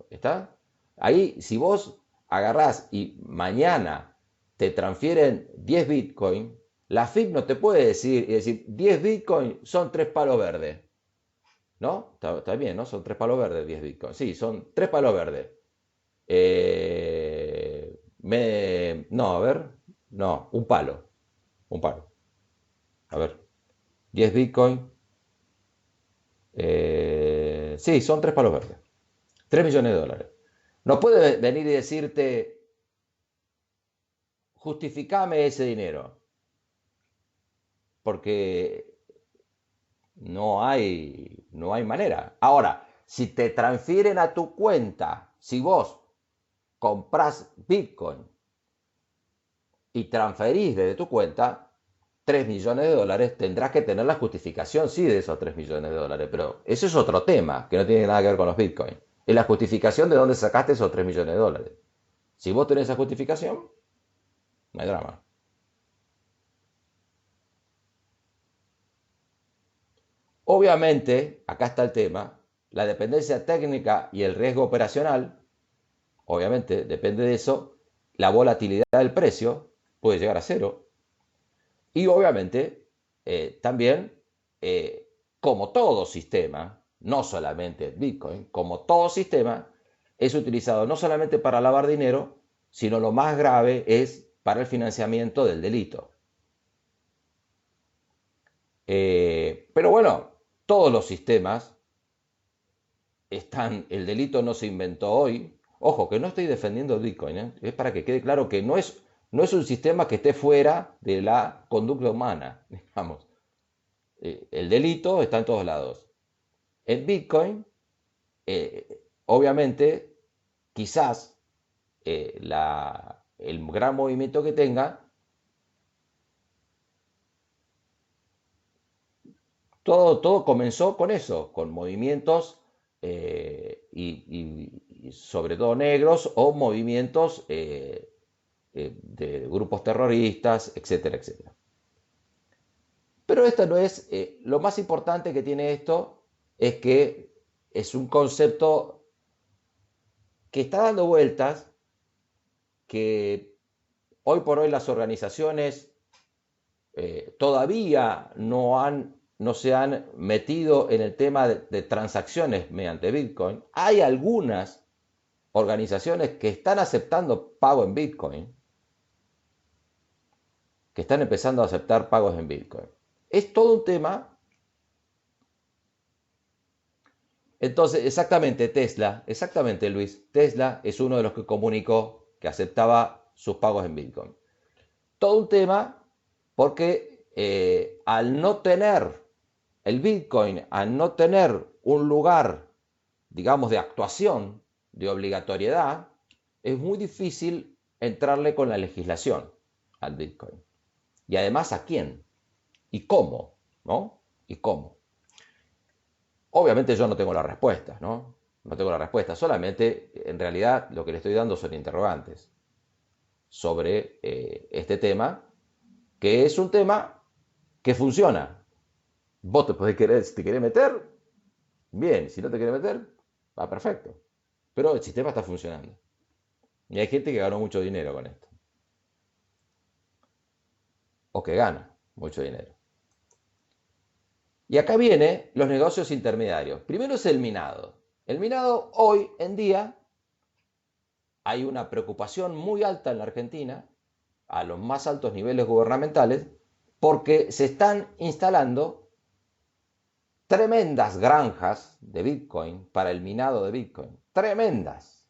Speaker 1: ¿Está? Ahí, si vos agarrás y mañana te transfieren 10 Bitcoin, la FIP no te puede decir 10 Bitcoin son 3 palos verdes. ¿No? Está bien, ¿no? Son 3 palos verdes, 10 Bitcoin. Sí, son 3 palos verdes. No, a ver. No, un palo. Un palo. A ver. 10 Bitcoin. Sí, son 3 palos verdes. 3 millones de dólares. No puede venir y decirte, justificame ese dinero. Porque no hay manera. Ahora, si te transfieren a tu cuenta, si vos compras Bitcoin y transferís desde tu cuenta 3 millones de dólares, tendrás que tener la justificación, sí, de esos 3 millones de dólares. Pero eso es otro tema que no tiene nada que ver con los Bitcoin. Es la justificación de dónde sacaste esos 3 millones de dólares. Si vos tenés esa justificación, no hay drama. Obviamente, acá está el tema, la dependencia técnica y el riesgo operacional, obviamente, depende de eso, la volatilidad del precio puede llegar a cero. Y obviamente, también, como todo sistema, no solamente Bitcoin, como todo sistema, es utilizado no solamente para lavar dinero, sino lo más grave es para el financiamiento del delito. Pero bueno, todos los sistemas el delito no se inventó hoy. Ojo, que no estoy defendiendo el Bitcoin, ¿eh? Es para que quede claro que no es un sistema que esté fuera de la conducta humana, digamos. El delito está en todos lados. El Bitcoin, obviamente, quizás el gran movimiento que tenga, todo comenzó con eso, con movimientos y sobre todo negros o movimientos de grupos terroristas, etcétera, etcétera. Pero esto no es, lo más importante que tiene esto es que es un concepto que está dando vueltas, que hoy por hoy las organizaciones todavía no se han metido en el tema de transacciones mediante Bitcoin. Hay algunas organizaciones que están aceptando pago en Bitcoin, que están empezando a aceptar pagos en Bitcoin. Es todo un tema. Entonces, exactamente Luis, Tesla es uno de los que comunicó que aceptaba sus pagos en Bitcoin. Todo un tema porque al no tener el Bitcoin, al no tener un lugar, digamos, de actuación, de obligatoriedad, es muy difícil entrarle con la legislación al Bitcoin. Y además, ¿a quién? ¿Y cómo? ¿No? ¿Y cómo? Obviamente yo no tengo la respuesta, ¿no? No tengo la respuesta, solamente en realidad lo que le estoy dando son interrogantes sobre este tema, que es un tema que funciona. Vos te podés querer, si te querés meter, bien, si no te querés meter, va perfecto. Pero el sistema está funcionando. Y hay gente que ganó mucho dinero con esto. O que gana mucho dinero. Y acá vienen los negocios intermediarios. Primero es el minado. El minado hoy en día hay una preocupación muy alta en la Argentina, a los más altos niveles gubernamentales, porque se están instalando tremendas granjas de Bitcoin para el minado de Bitcoin. Tremendas.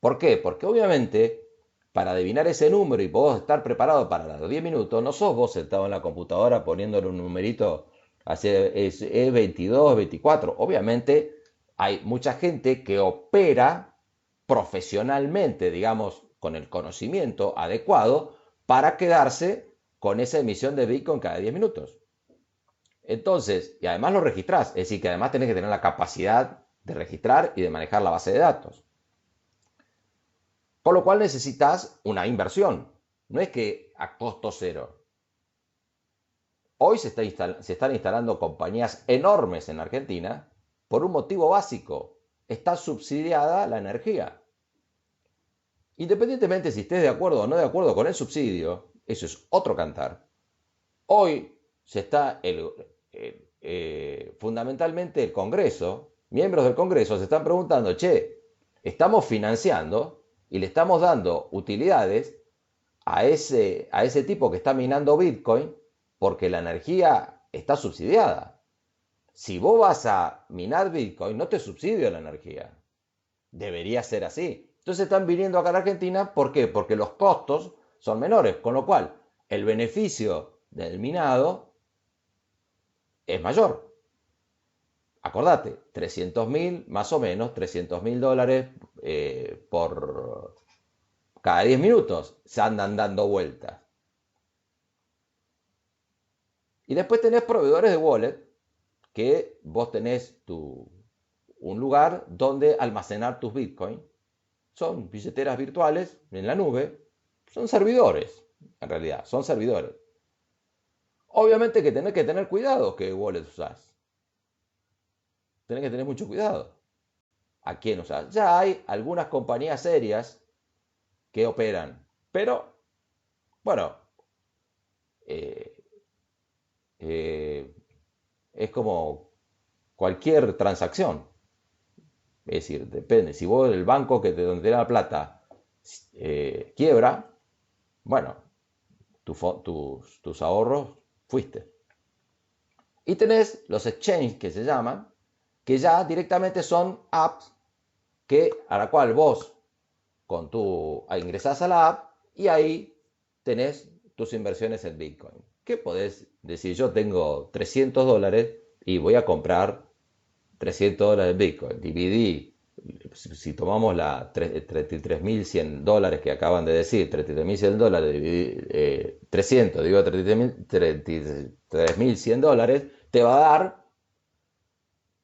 Speaker 1: ¿Por qué? Porque obviamente para adivinar ese número y vos estar preparado para los 10 minutos, no sos vos sentado en la computadora poniéndole un numerito, es 22, 24. Obviamente hay mucha gente que opera profesionalmente, digamos, con el conocimiento adecuado para quedarse con esa emisión de Bitcoin cada 10 minutos. Entonces, y además lo registrás, es decir, que además tenés que tener la capacidad de registrar y de manejar la base de datos. Con lo cual necesitas una inversión. No es que a costo cero. Hoy se están instalando compañías enormes en Argentina por un motivo básico. Está subsidiada la energía. Independientemente si estés de acuerdo o no de acuerdo con el subsidio, eso es otro cantar. Hoy se está, fundamentalmente el Congreso, miembros del Congreso se están preguntando, che, estamos financiando y le estamos dando utilidades a ese tipo que está minando Bitcoin porque la energía está subsidiada. Si vos vas a minar Bitcoin, no te subsidio la energía. Debería ser así. Entonces están viniendo acá a la Argentina, ¿por qué? Porque los costos son menores, con lo cual el beneficio del minado es mayor. Acordate, 300.000, más o menos, $300.000 por cada 10 minutos se andan dando vueltas. Y después tenés proveedores de wallet que vos tenés un lugar donde almacenar tus bitcoins. Son billeteras virtuales en la nube. Son servidores, en realidad, son servidores. Obviamente que tener cuidado qué wallet usás. Tenés que tener mucho cuidado a quién usás. Ya hay algunas compañías serias que operan. Pero, bueno, eh, eh, es como cualquier transacción. Es decir, depende. Si vos el banco que donde te da la plata quiebra, bueno, tus ahorros fuiste. Y tenés los exchanges que se llaman, que ya directamente son apps a la cual vos ingresás a la app y ahí tenés tus inversiones en Bitcoin. ¿Qué podés decir? Yo tengo $300 y voy a comprar $300 en Bitcoin. Dividí, si tomamos la $33.100 que acaban de decir, $33.100 dividí 300, digo $33.100, te va a dar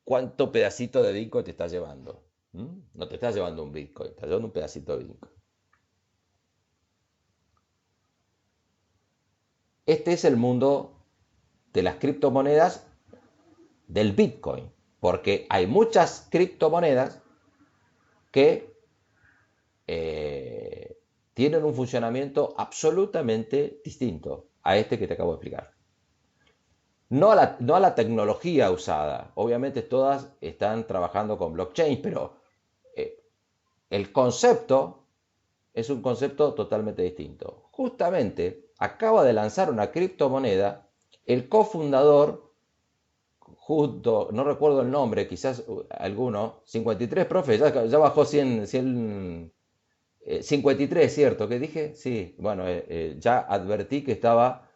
Speaker 1: cuánto pedacito de Bitcoin te estás llevando. ¿Mm? No te estás llevando un Bitcoin, estás llevando un pedacito de Bitcoin. este es el mundo de las criptomonedas del Bitcoin, porque hay muchas criptomonedas que eh, tienen un funcionamiento absolutamente distinto a este que te acabo de explicar. No a la tecnología usada. Obviamente todas están trabajando con blockchain, pero eh, el concepto es un concepto totalmente distinto. Justamente acaba de lanzar una criptomoneda, el cofundador, junto, no recuerdo el nombre, quizás alguno, 53 profe, ya bajó 100 53, ¿cierto? ¿Qué dije? Sí, bueno, ya advertí que estaba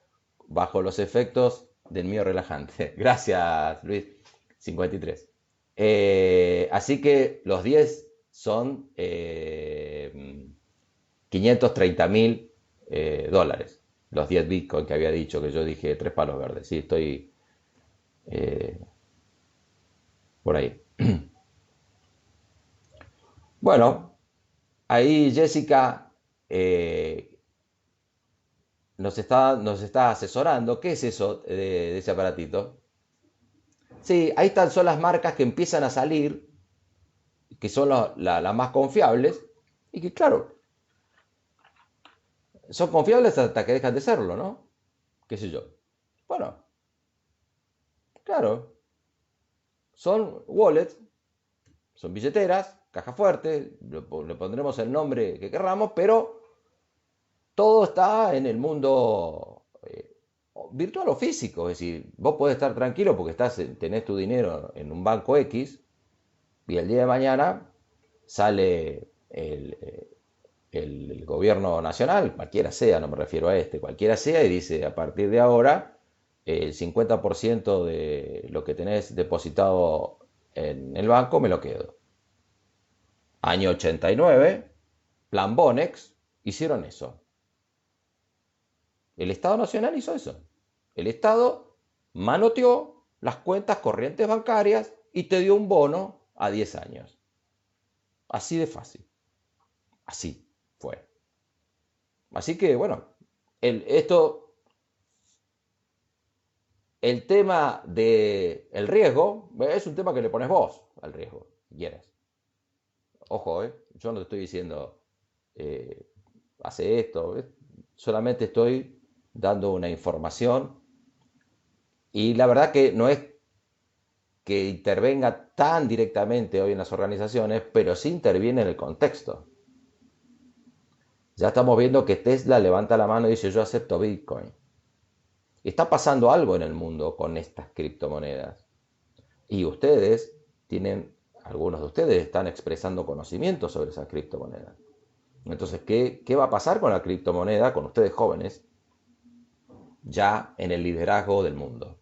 Speaker 1: bajo los efectos del mío relajante. Gracias, Luis. 53. Así que los 10 son 530.000 dólares. Los 10 Bitcoin que había dicho, que yo dije 3 palos verdes. Sí, estoy eh, por ahí. Bueno, ahí Jessica nos está asesorando. ¿Qué es eso de ese aparatito? Sí, ahí están, son las marcas que empiezan a salir, que son las más confiables, y que claro, son confiables hasta que dejan de serlo, ¿no? ¿Qué sé yo? Bueno, claro, son wallets, son billeteras, caja fuerte, le pondremos el nombre que querramos, pero todo está en el mundo virtual o físico. Es decir, vos podés estar tranquilo porque tenés tu dinero en un banco X y el día de mañana sale el gobierno nacional, cualquiera sea, no me refiero a este, cualquiera sea, y dice, a partir de ahora, el 50% de lo que tenés depositado en el banco me lo quedo. Año 89, Plan Bonex, hicieron eso. El Estado Nacional hizo eso. El Estado manoteó las cuentas corrientes bancarias y te dio un bono a 10 años. Así de fácil. Así fue. Así que, bueno, el tema del riesgo es un tema que le pones vos al riesgo, si quieres. Ojo, yo no te estoy diciendo, eh, hace esto, solamente estoy dando una información y la verdad que no es que intervenga tan directamente hoy en las organizaciones, pero sí interviene en el contexto. Ya estamos viendo que Tesla levanta la mano y dice yo acepto Bitcoin. Está pasando algo en el mundo con estas criptomonedas. Y algunos de ustedes están expresando conocimiento sobre esas criptomonedas. Entonces, ¿qué va a pasar con la criptomoneda, con ustedes jóvenes, ya en el liderazgo del mundo?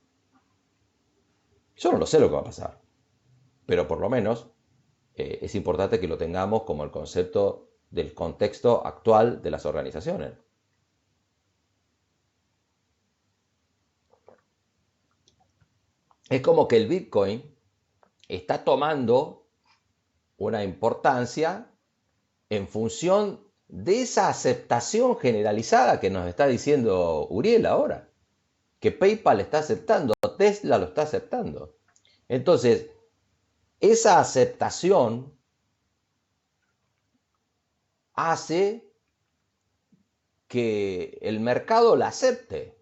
Speaker 1: Yo no lo sé lo que va a pasar, pero por lo menos es importante que lo tengamos como el concepto del contexto actual de las organizaciones. Es como que el Bitcoin está tomando una importancia en función de esa aceptación generalizada que nos está diciendo Uriel ahora, que PayPal está aceptando, Tesla lo está aceptando. Entonces, esa aceptación hace que el mercado la acepte.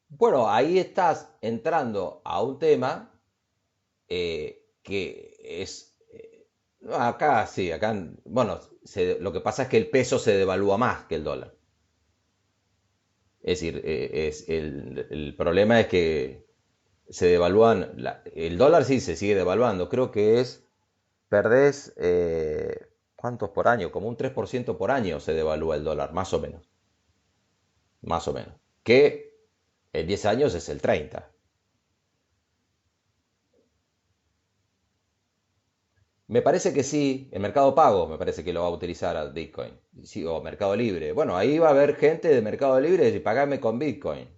Speaker 1: Bueno, ahí estás entrando a un tema que es... acá sí, acá, bueno, lo que pasa es que el peso se devalúa más que el dólar. Es decir, el problema es que se devalúan, el dólar sí se sigue devaluando, creo que perdés, ¿cuántos por año? Como un 3% por año se devalúa el dólar, más o menos, que en 10 años es el 30. Me parece que sí, el Mercado Pago me parece que lo va a utilizar a Bitcoin, sí, o Mercado Libre. Bueno, ahí va a haber gente de Mercado Libre y pagame con Bitcoin.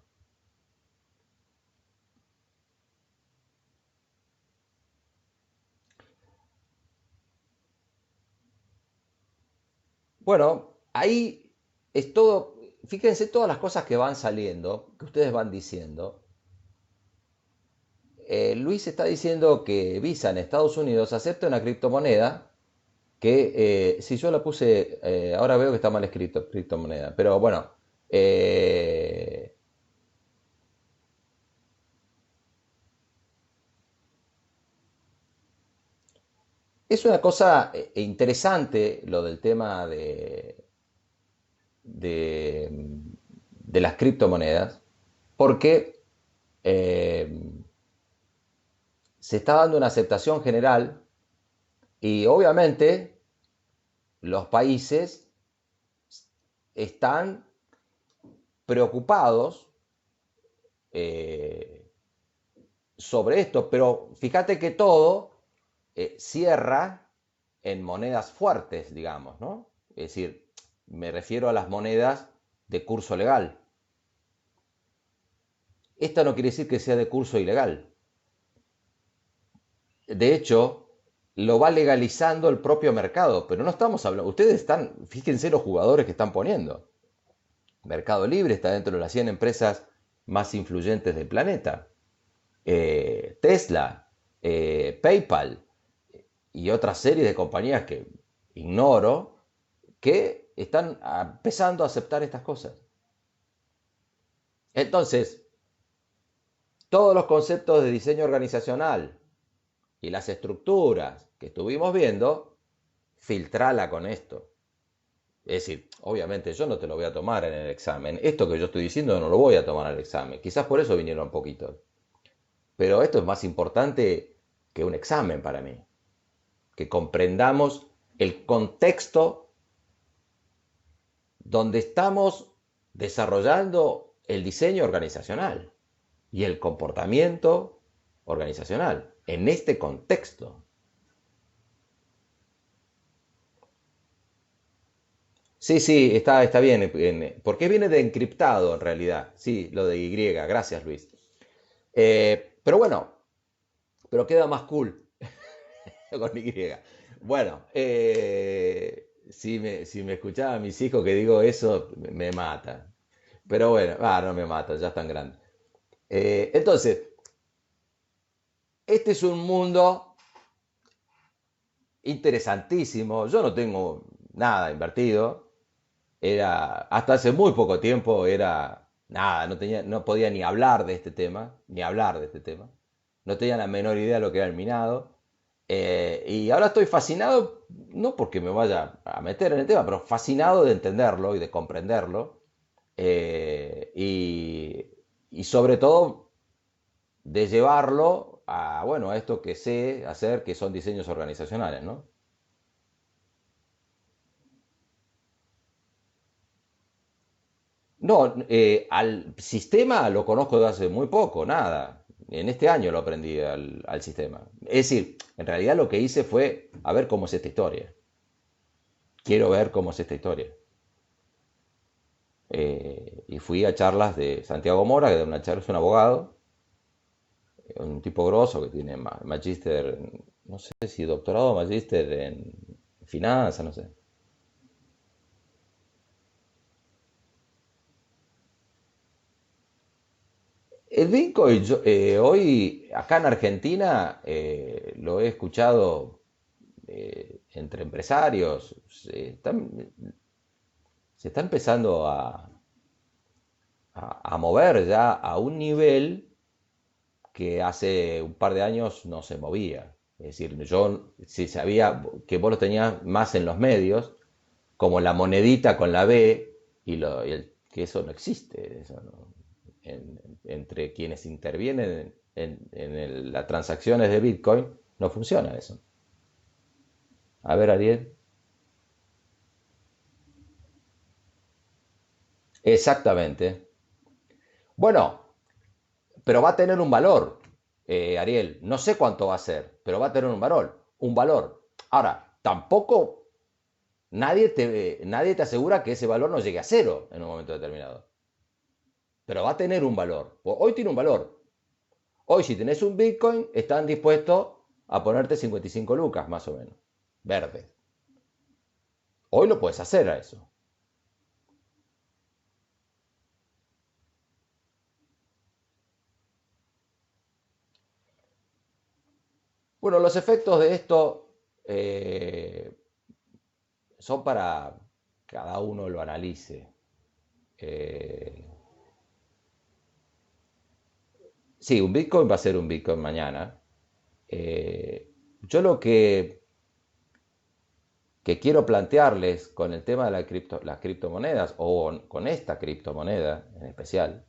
Speaker 1: Bueno, ahí es todo, fíjense todas las cosas que van saliendo, que ustedes van diciendo. Luis está diciendo que Visa en Estados Unidos acepta una criptomoneda que, si yo la puse, ahora veo que está mal escrito, criptomoneda, pero bueno, eh, es una cosa interesante lo del tema de, de las criptomonedas, porque eh, se está dando una aceptación general y obviamente los países están preocupados eh, sobre esto, pero fíjate que todo cierra en monedas fuertes, digamos, ¿no? Es decir, me refiero a las monedas de curso legal. Esto no quiere decir que sea de curso ilegal. De hecho, lo va legalizando el propio mercado, pero no estamos hablando, ustedes están, fíjense los jugadores que están poniendo. Mercado Libre está dentro de las 100 empresas más influyentes del planeta. Tesla, PayPal y otra serie de compañías que ignoro, que están empezando a aceptar estas cosas. Entonces, todos los conceptos de diseño organizacional y las estructuras que estuvimos viendo, filtrala con esto. Es decir, obviamente yo no te lo voy a tomar en el examen. Esto que yo estoy diciendo no lo voy a tomar en el examen. Quizás por eso vinieron un poquito. Pero esto es más importante que un examen para mí. Que comprendamos el contexto donde estamos desarrollando el diseño organizacional y el comportamiento organizacional en este contexto. Sí, sí, está bien, porque viene de encriptado en realidad. Sí, lo de Y. Gracias, Luis. Pero bueno, pero queda más cool con Y. Bueno, si me escuchaban mis hijos que digo eso, me matan. Pero bueno, no me matan, ya están grandes. Entonces, este es un mundo interesantísimo. Yo no tengo nada invertido. Hasta hace muy poco tiempo era nada, no podía ni hablar de este tema, ni hablar de este tema. No tenía la menor idea de lo que era el minado. Y ahora estoy fascinado, no porque me vaya a meter en el tema, pero fascinado de entenderlo y de comprenderlo. Y sobre todo de llevarlo a, bueno, a esto que sé hacer, que son diseños organizacionales, ¿no? No, al sistema lo conozco de hace muy poco, nada. En este año lo aprendí al sistema. Es decir, en realidad lo que hice fue a ver cómo es esta historia. Quiero ver cómo es esta historia. Y fui a charlas de Santiago Mora, que da una charla, es un abogado, un tipo grosso que tiene magíster, no sé si doctorado o magíster en finanzas, no sé. El Bitcoin, hoy acá en Argentina lo he escuchado entre empresarios, se está empezando a mover ya a un nivel que hace un par de años no se movía. Es decir, yo si sabía que vos lo tenías más en los medios, como la monedita con la B, que eso no existe. Eso entre quienes intervienen en las transacciones de Bitcoin, no funciona eso. A ver, Ariel. Exactamente. Bueno, pero va a tener un valor, Ariel. No sé cuánto va a ser, pero va a tener un valor. Un valor. Ahora, tampoco nadie te asegura que ese valor no llegue a cero en un momento determinado. Pero va a tener un valor. Hoy tiene un valor. Hoy, si tenés un Bitcoin, están dispuestos a ponerte 55 lucas, más o menos. Verdes. Hoy lo puedes hacer a eso. Bueno, los efectos de esto son para cada uno lo analice. Eh, sí, un Bitcoin va a ser un Bitcoin mañana. Yo lo que quiero plantearles con el tema de las criptomonedas o con esta criptomoneda en especial,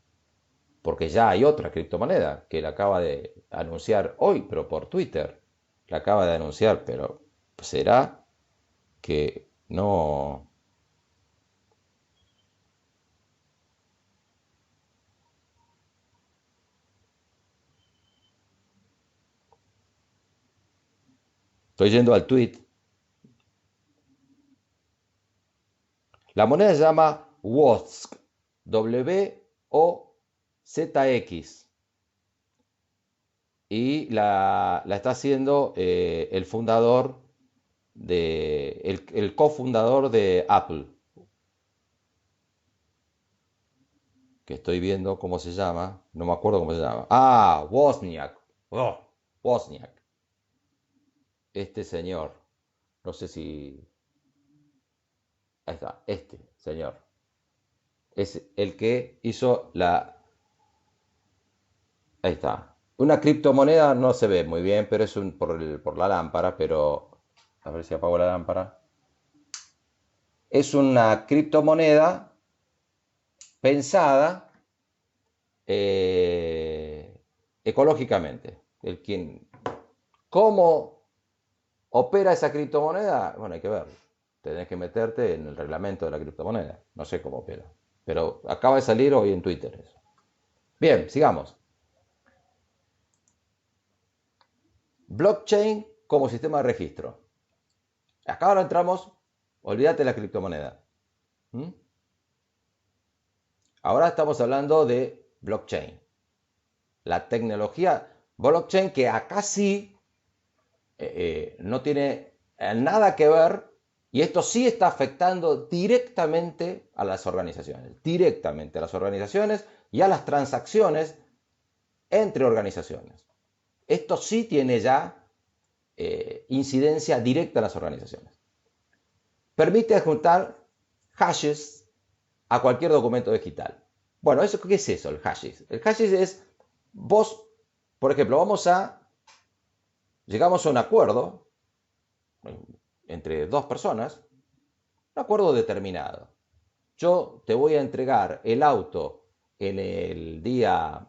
Speaker 1: porque ya hay otra criptomoneda que la acaba de anunciar hoy, pero por Twitter, la acaba de anunciar, pero será que no. Estoy yendo al tweet. La moneda se llama WOZK, WOZX, y la está haciendo el fundador el cofundador de Apple, que estoy viendo cómo se llama, no me acuerdo cómo se llama. Ah, Wozniak. Oh, Wozniak. Este señor, no sé si. Ahí está, este señor. Es el que hizo la. Ahí está. Una criptomoneda no se ve muy bien, pero es por la lámpara, pero. A ver si apago la lámpara. Es una criptomoneda pensada ecológicamente. ¿Cómo opera esa criptomoneda? Bueno, hay que verlo. Tenés que meterte en el reglamento de la criptomoneda. No sé cómo opera. Pero acaba de salir hoy en Twitter eso. Bien, sigamos. Blockchain como sistema de registro. Acá ahora entramos, olvídate de la criptomoneda. ¿Mm? Ahora estamos hablando de blockchain. La tecnología blockchain que acá sí no tiene nada que ver y esto sí está afectando directamente a las organizaciones y a las transacciones entre organizaciones. Esto sí tiene ya incidencia directa en las organizaciones. Permite adjuntar hashes a cualquier documento digital. Bueno, ¿qué es eso, el hashes? El hashes es vos, por ejemplo, llegamos a un acuerdo entre dos personas, un acuerdo determinado. Yo te voy a entregar el auto en el día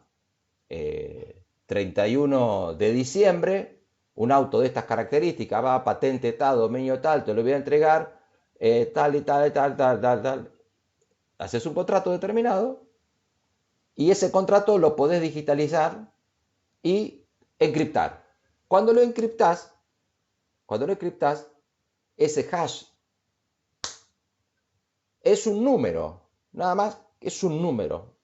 Speaker 1: 31 de diciembre, un auto de estas características, va patente tal, dominio tal, te lo voy a entregar tal y tal y tal, tal, tal, tal. Haces un contrato determinado y ese contrato lo podés digitalizar y encriptar. Cuando lo encriptas, ese hash es un número, nada más es un número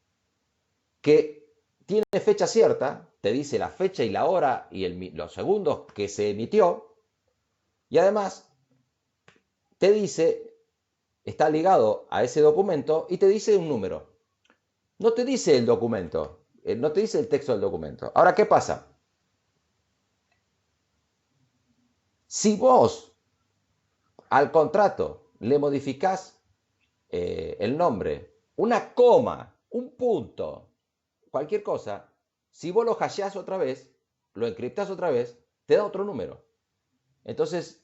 Speaker 1: que tiene fecha cierta, te dice la fecha y la hora y los segundos que se emitió, y además te dice, está ligado a ese documento y te dice un número. No te dice el documento, no te dice el texto del documento. Ahora, ¿qué pasa? Si vos al contrato le modificás el nombre, una coma, un punto, cualquier cosa, si vos lo hasheás otra vez, lo encriptás otra vez, te da otro número. Entonces,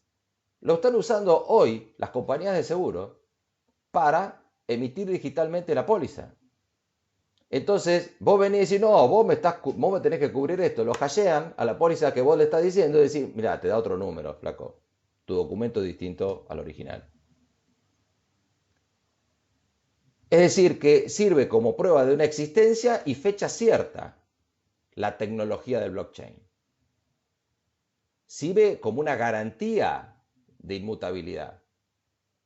Speaker 1: lo están usando hoy las compañías de seguro para emitir digitalmente la póliza. Entonces, vos venís y decís, no, vos me tenés que cubrir esto. Lo hashean a la póliza que vos le estás diciendo y decís, mira, te da otro número, flaco. Tu documento es distinto al original. Es decir, que sirve como prueba de una existencia y fecha cierta la tecnología del blockchain. Sirve como una garantía de inmutabilidad.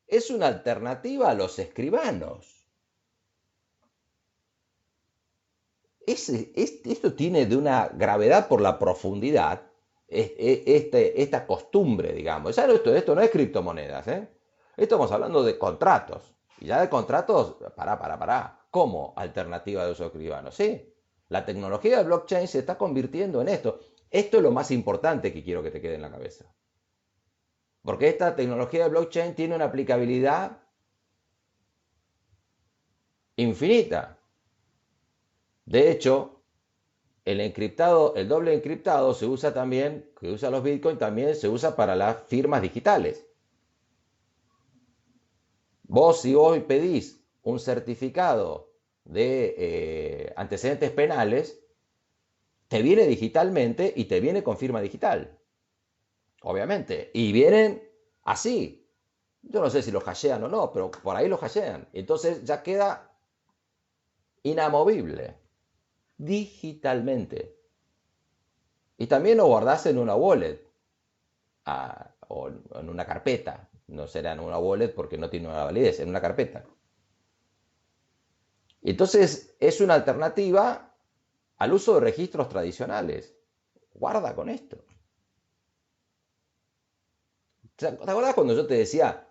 Speaker 1: Es una alternativa a los escribanos. Esto tiene de una gravedad por la profundidad, esta costumbre, digamos. Ya esto no es criptomonedas, ¿eh? Estamos hablando de contratos. Y ya de contratos, pará. ¿Cómo alternativa de uso escribano? Sí, la tecnología de blockchain se está convirtiendo en esto. Esto es lo más importante que quiero que te quede en la cabeza. Porque esta tecnología de blockchain tiene una aplicabilidad infinita. De hecho, el encriptado, el doble encriptado se usa también, que usa los Bitcoin, también se usa para las firmas digitales. Vos, si hoy pedís un certificado de antecedentes penales, te viene digitalmente y te viene con firma digital. Obviamente. Y vienen así. Yo no sé si lo hashean o no, pero por ahí lo hashean. Entonces ya queda inamovible digitalmente. Y también lo guardás en una wallet o en una carpeta. No será en una wallet porque no tiene una validez, en una carpeta. Entonces es una alternativa al uso de registros tradicionales. Guarda con esto. ¿Te acordás cuando yo te decía,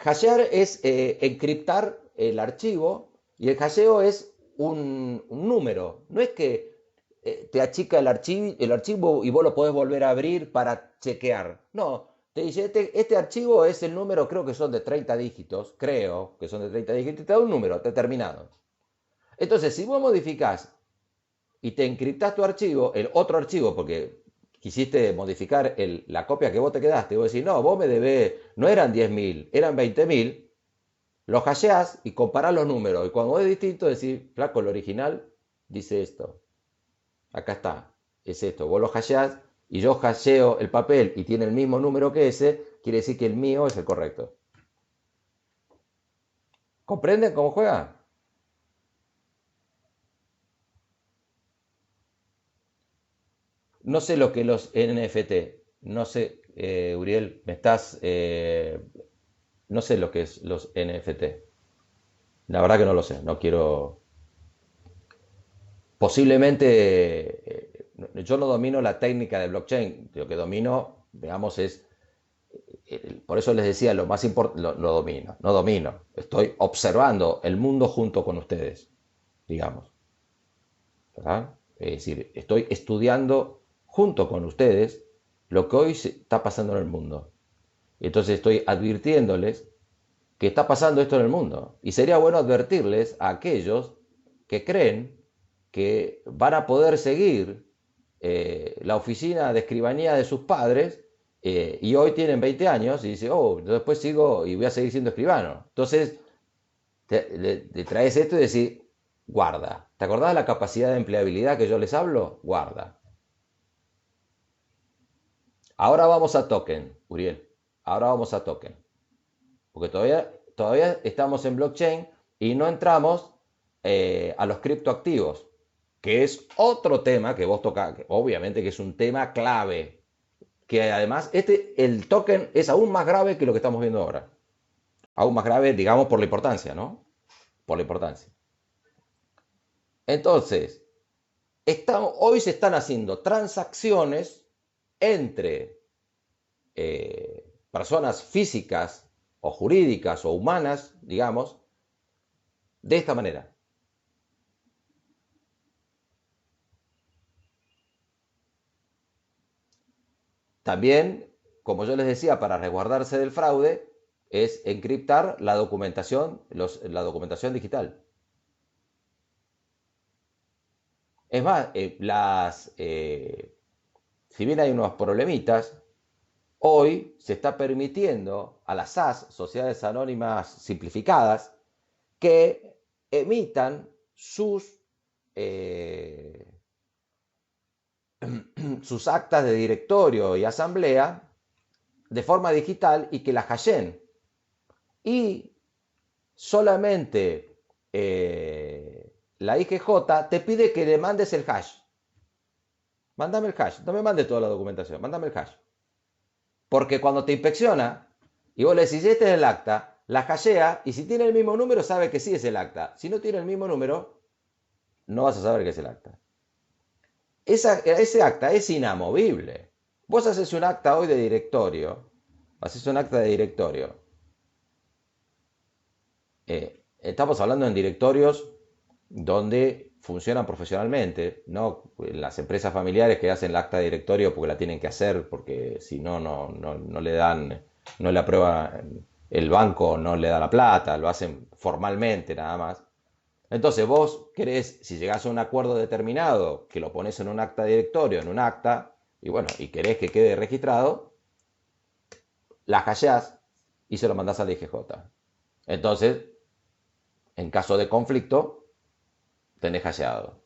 Speaker 1: hashear es encriptar el archivo y el hasheo es un número? No es que te achica el archivo y vos lo podés volver a abrir para chequear. No, te dice, este archivo es el número, creo que son de 30 dígitos, creo que son de 30 dígitos, y te da un número determinado. Entonces, si vos modificás y te encriptás tu archivo, el otro archivo, porque quisiste modificar la copia que vos te quedaste, vos decís, no, vos me debés, no eran 10.000, eran 20.000, lo hasheás y comparás los números. Y cuando es distinto, decís, flaco, el original dice esto. Acá está, es esto. Vos lo hasheás y yo hasheo el papel y tiene el mismo número que ese, quiere decir que el mío es el correcto. ¿Comprenden cómo juega? No sé lo que los NFT. No sé, Uriel, me estás... no sé lo que es los NFT. La verdad que no lo sé. No quiero... Posiblemente... yo no domino la técnica de blockchain. Lo que domino, digamos, es... por eso les decía, lo más importante... Lo domino. No domino. Estoy observando el mundo junto con ustedes, digamos. ¿Verdad? Es decir, estoy estudiando junto con ustedes lo que hoy está pasando en el mundo. Y entonces estoy advirtiéndoles que está pasando esto en el mundo. Y sería bueno advertirles a aquellos que creen que van a poder seguir la oficina de escribanía de sus padres y hoy tienen 20 años y dicen, oh, yo después sigo y voy a seguir siendo escribano. Entonces le traes esto y decís, guarda. ¿Te acordás de la capacidad de empleabilidad que yo les hablo? Guarda. Ahora vamos a token, Uriel. Ahora vamos a token. Porque todavía estamos en blockchain y no entramos a los criptoactivos, que es otro tema que vos tocás, obviamente que es un tema clave, que además el token es aún más grave que lo que estamos viendo ahora. Aún más grave, digamos, por la importancia, ¿no? Por la importancia. Entonces, hoy se están haciendo transacciones entre personas físicas o jurídicas o humanas, digamos, de esta manera. También, como yo les decía, para resguardarse del fraude, es encriptar la documentación digital. Es más, si bien hay unos problemitas, hoy se está permitiendo a las SAS, sociedades anónimas simplificadas, que emitan eh, sus actas de directorio y asamblea de forma digital y que la hasheen. Y solamente la IGJ te pide que le mandes el hash. Mándame el hash, no me mandes toda la documentación, mándame el hash. Porque cuando te inspecciona y vos le decís, este es el acta, la hashea y si tiene el mismo número sabe que sí es el acta. Si no tiene el mismo número, no vas a saber que es el acta. Ese acta es inamovible. Vos haces un acta hoy de directorio, haces un acta de directorio. Estamos hablando en directorios donde funcionan profesionalmente, no en las empresas familiares que hacen el acta de directorio porque la tienen que hacer, porque si no, no le dan, no le aprueba el banco, no le da la plata, lo hacen formalmente nada más. Entonces vos querés, si llegás a un acuerdo determinado, que lo pones en un acta de directorio, en un acta, y bueno, y querés que quede registrado, la hashás y se lo mandás al IGJ. Entonces, en caso de conflicto, tenés hasheado.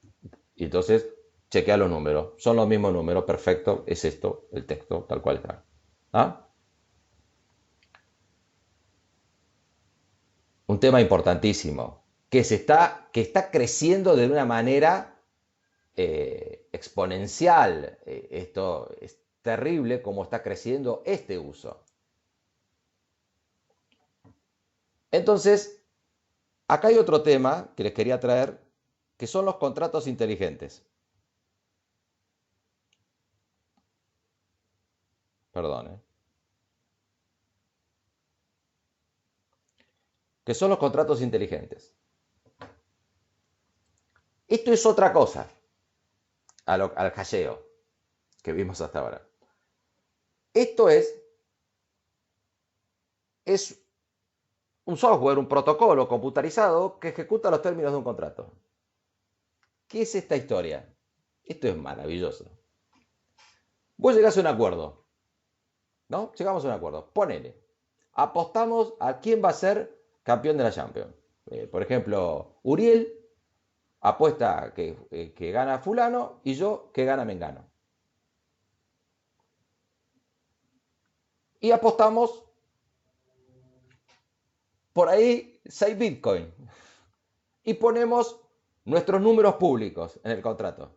Speaker 1: Y entonces, chequea los números. Son los mismos números, perfecto, es esto, el texto, tal cual está. ¿Ah? Un tema importantísimo, que está creciendo de una manera exponencial. Esto es terrible como está creciendo este uso. Entonces, acá hay otro tema que les quería traer, que son los contratos inteligentes. Perdón, ¿eh? Que son los contratos inteligentes. Esto es otra cosa al hasheo que vimos hasta ahora. Esto es un software, un protocolo computarizado que ejecuta los términos de un contrato. ¿Qué es esta historia? Esto es maravilloso. Vos llegás a un acuerdo, ¿no? Llegamos a un acuerdo. Ponele. Apostamos a quién va a ser campeón de la Champions. Por ejemplo, Uriel apuesta que gana fulano y yo que gana Mengano. Y apostamos por ahí 6 Bitcoin. Y ponemos nuestros números públicos en el contrato.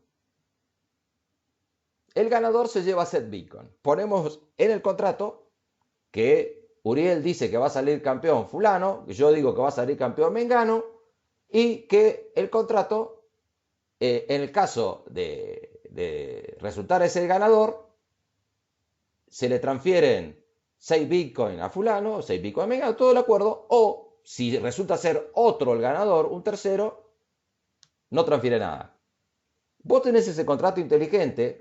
Speaker 1: El ganador se lleva 7 Bitcoin. Ponemos en el contrato que Uriel dice que va a salir campeón fulano, yo digo que va a salir campeón Mengano, y que el contrato, en el caso de resultar ese ganador, se le transfieren 6 Bitcoin a fulano, 6 Bitcoin a Mengano, todo el acuerdo, o si resulta ser otro el ganador, un tercero, no transfiere nada. Vos tenés ese contrato inteligente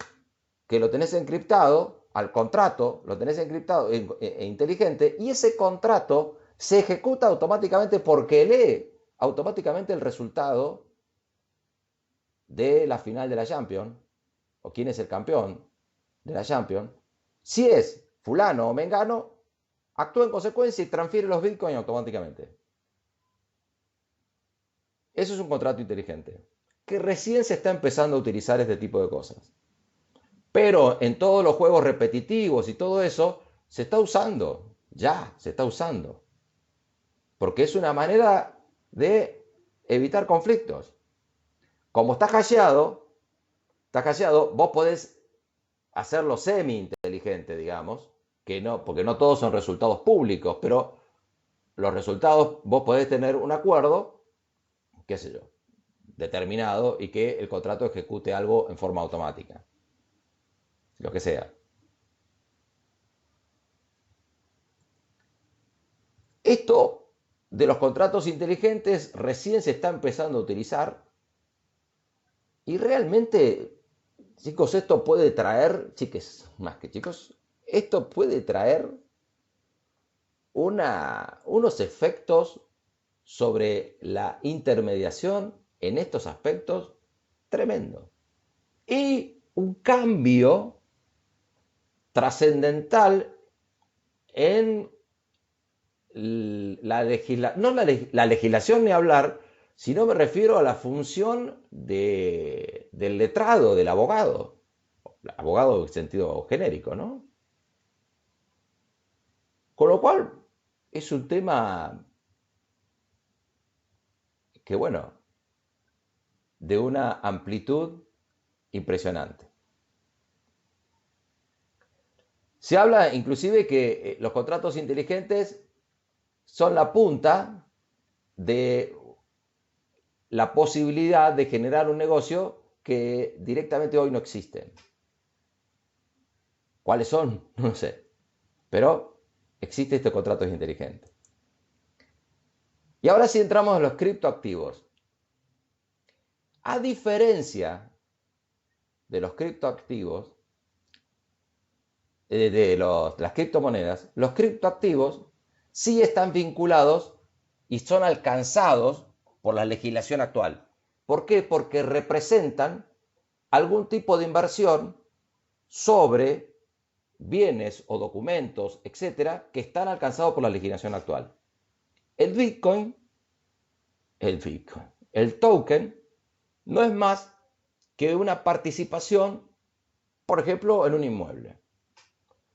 Speaker 1: que lo tenés encriptado, al contrato lo tenés encriptado e inteligente, y ese contrato se ejecuta automáticamente porque lee automáticamente el resultado de la final de la Champions, o quién es el campeón de la Champions. Si es fulano o mengano, actúa en consecuencia y transfiere los bitcoins automáticamente. Eso es un contrato inteligente, que recién se está empezando a utilizar este tipo de cosas. Pero en todos los juegos repetitivos y todo eso, se está usando, ya, se está usando. Porque es una manera de evitar conflictos. Como está hasheado, vos podés hacerlo semi-inteligente, digamos, que no, porque no todos son resultados públicos, pero los resultados vos podés tener un acuerdo, qué sé yo, determinado y que el contrato ejecute algo en forma automática, lo que sea. Esto de los contratos inteligentes recién se está empezando a utilizar y realmente, chicos, esto puede traer, chiques, más que chicos, esto puede traer unos efectos sobre la intermediación en estos aspectos tremendo. Y un cambio trascendental en la legislación ni hablar, sino me refiero a la función del letrado, del abogado en sentido genérico, ¿no? Con lo cual es un tema que, bueno, de una amplitud impresionante. Se habla inclusive que los contratos inteligentes son la punta de la posibilidad de generar un negocio que directamente hoy no existe. ¿Cuáles son? No sé. Pero existe este contrato inteligente. Y ahora sí entramos en los criptoactivos. A diferencia de los criptoactivos, las criptomonedas, los criptoactivos sí están vinculados y son alcanzados por la legislación actual. ¿Por qué? Porque representan algún tipo de inversión sobre bienes o documentos, etcétera, que están alcanzados por la legislación actual. El Bitcoin, el token, no es más que una participación, por ejemplo, en un inmueble.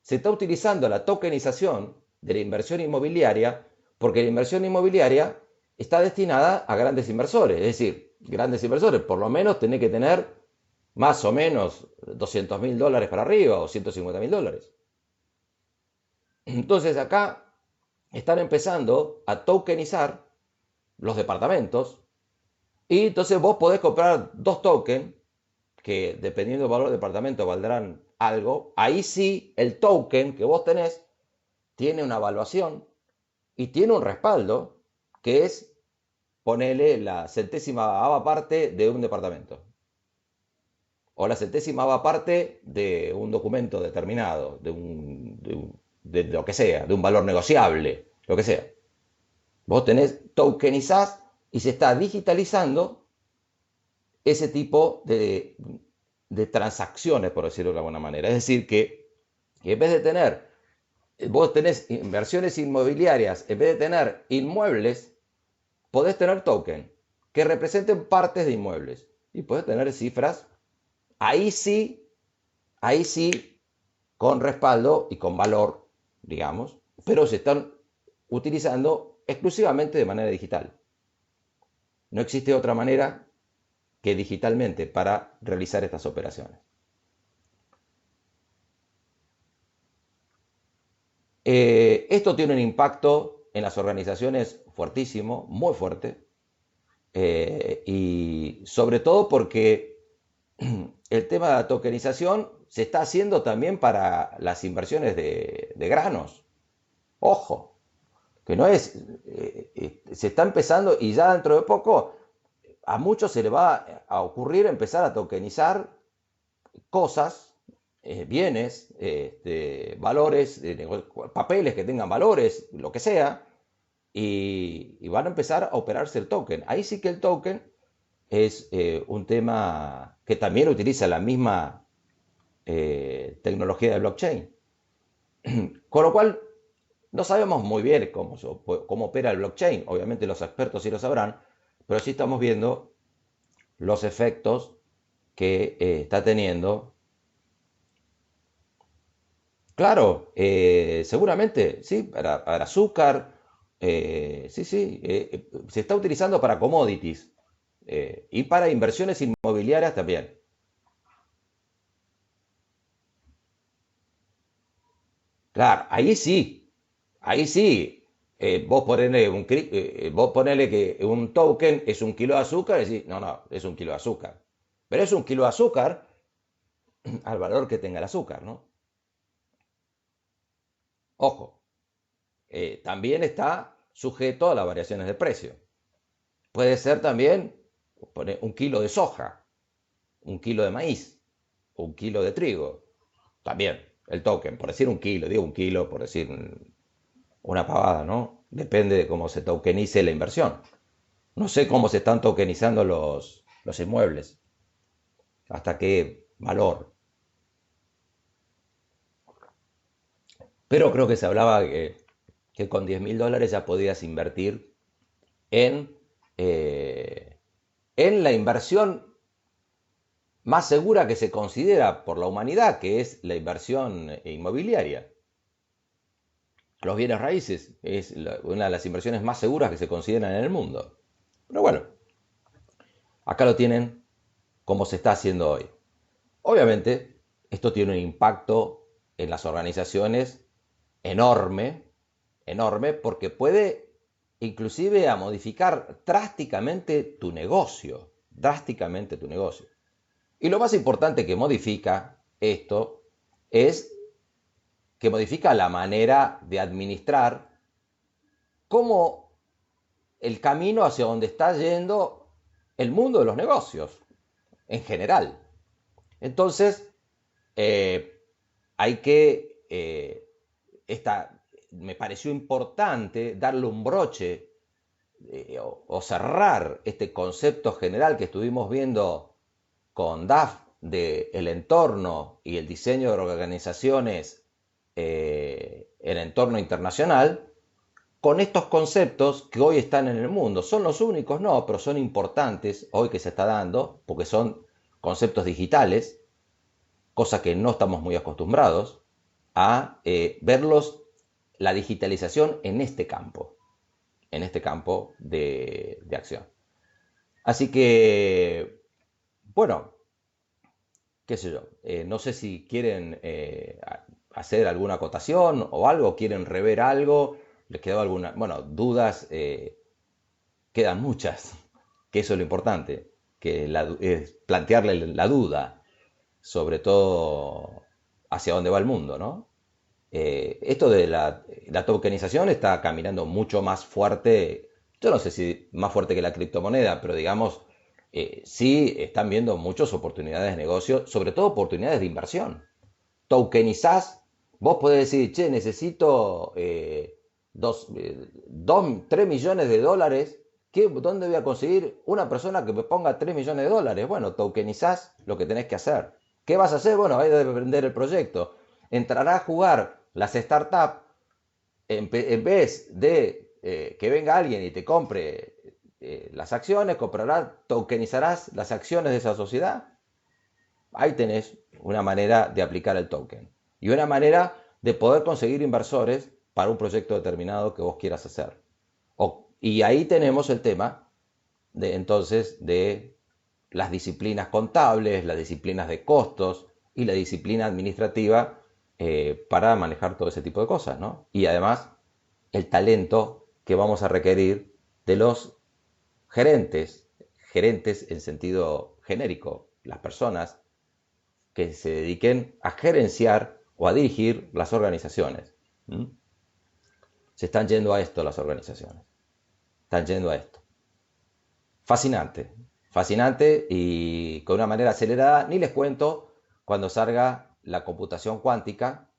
Speaker 1: Se está utilizando la tokenización de la inversión inmobiliaria porque la inversión inmobiliaria está destinada a grandes inversores. Es decir, grandes inversores, por lo menos tenés que tener más o menos $200.000 para arriba o $150.000. Entonces acá están empezando a tokenizar los departamentos y entonces vos podés comprar 2 tokens que dependiendo del valor del departamento valdrán algo. Ahí sí el token que vos tenés tiene una evaluación y tiene un respaldo que es ponerle la centésima parte de un departamento o la centésima parte de un documento determinado, de lo que sea, de un valor negociable, lo que sea. Vos tokenizás y se está digitalizando ese tipo de transacciones, por decirlo de alguna manera. Es decir, que en vez de tener, vos tenés inversiones inmobiliarias, en vez de tener inmuebles, podés tener token que representen partes de inmuebles y podés tener cifras, ahí sí, con respaldo y con valor, digamos, pero se están utilizando exclusivamente de manera digital. No existe otra manera que digitalmente para realizar estas operaciones. Esto tiene un impacto en las organizaciones fuertísimo, muy fuerte, y sobre todo porque el tema de la tokenización se está haciendo también para las inversiones de granos. Ojo, que no es, se está empezando y ya dentro de poco a muchos se le va a ocurrir empezar a tokenizar cosas, bienes, valores, papeles que tengan valores, lo que sea, y van a empezar a operarse el token. Ahí sí que el token es un tema que también utiliza la misma tecnología de blockchain. Con lo cual, no sabemos muy bien cómo opera el blockchain. Obviamente los expertos sí lo sabrán, pero sí estamos viendo los efectos que está teniendo. Claro, seguramente, sí, para azúcar, sí, sí, se está utilizando para commodities y para inversiones inmobiliarias también. Claro, ahí sí, vos ponele que un token es 1 kilo de azúcar y decís, no, no, es 1 kilo de azúcar. Pero es 1 kilo de azúcar al valor que tenga el azúcar, ¿no? Ojo, también está sujeto a las variaciones de precio. Puede ser también 1 kilo de soja, 1 kilo de maíz, 1 kilo de trigo. También el token, por decir 1 kilo, digo 1 kilo por decir una pavada, ¿no? Depende de cómo se tokenice la inversión. No sé cómo se están tokenizando los inmuebles, hasta qué valor. Pero creo que se hablaba que con $10.000 ya podías invertir en, eh, en la inversión más segura que se considera por la humanidad, que es la inversión inmobiliaria. Los bienes raíces es una de las inversiones más seguras que se consideran en el mundo. Pero bueno, acá lo tienen como se está haciendo hoy. Obviamente, esto tiene un impacto en las organizaciones enorme, enorme, porque puede inclusive a modificar drásticamente tu negocio. Y lo más importante que modifica esto es que modifica la manera de administrar, como el camino hacia donde está yendo el mundo de los negocios en general. Entonces, eh, hay que, me pareció importante darle un broche o cerrar este concepto general que estuvimos viendo con DAF del entorno y el diseño de organizaciones en entorno internacional, con estos conceptos que hoy están en el mundo. ¿Son los únicos? No, pero son importantes hoy que se está dando, porque son conceptos digitales, cosa que no estamos muy acostumbrados a verlos, la digitalización en este campo de acción. Así que, bueno, qué sé yo, no sé si quieren hacer alguna acotación o algo, quieren rever algo, les quedó alguna, bueno, dudas, quedan muchas, que eso es lo importante, que es plantearle la duda, sobre todo hacia dónde va el mundo, ¿no? Esto de la tokenización está caminando mucho más fuerte, yo no sé si más fuerte que la criptomoneda, pero digamos, sí están viendo muchas oportunidades de negocio, sobre todo oportunidades de inversión. Tokenizás, vos podés decir, che, necesito 3 millones de dólares. ¿Dónde voy a conseguir una persona que me ponga 3 millones de dólares? Bueno, tokenizás lo que tenés que hacer. ¿Qué vas a hacer? Bueno, ahí debe vender el proyecto. Entrará a jugar las startups en vez de que venga alguien y te compre las acciones, tokenizarás las acciones de esa sociedad. Ahí tenés una manera de aplicar el token y una manera de poder conseguir inversores para un proyecto determinado que vos quieras hacer. Y ahí tenemos el tema entonces de las disciplinas contables, las disciplinas de costos y la disciplina administrativa para manejar todo ese tipo de cosas, ¿no? Y además el talento que vamos a requerir de los gerentes, gerentes en sentido genérico, las personas que se dediquen a gerenciar o a dirigir las organizaciones. ¿Mm? Se están yendo a esto las organizaciones. Están yendo a esto. Fascinante. Fascinante y con una manera acelerada. Ni les cuento cuando salga la computación cuántica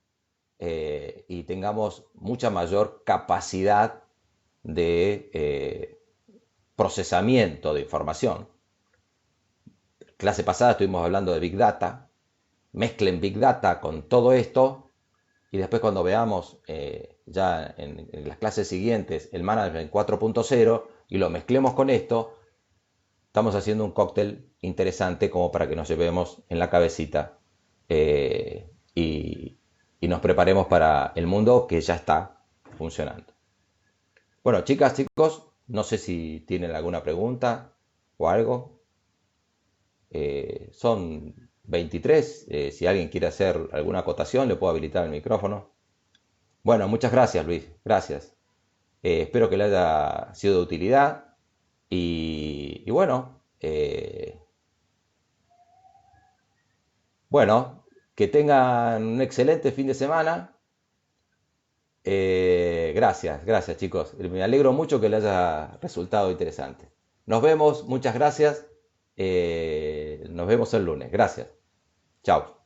Speaker 1: y tengamos mucha mayor capacidad de procesamiento de información. Clase pasada estuvimos hablando de Big Data. Mezclen Big Data con todo esto y después cuando veamos ya en las clases siguientes el Management 4.0 y lo mezclemos con esto, estamos haciendo un cóctel interesante como para que nos llevemos en la cabecita y nos preparemos para el mundo que ya está funcionando. Bueno, chicas, chicos, no sé si tienen alguna pregunta o algo. Son 23. Si alguien quiere hacer alguna acotación, le puedo habilitar el micrófono. Bueno, muchas gracias, Luis. Gracias. Espero que le haya sido de utilidad. Y bueno, bueno, que tengan un excelente fin de semana. Gracias, gracias, chicos. Me alegro mucho que les haya resultado interesante. Nos vemos, muchas gracias. Nos vemos el lunes. Gracias. Chao.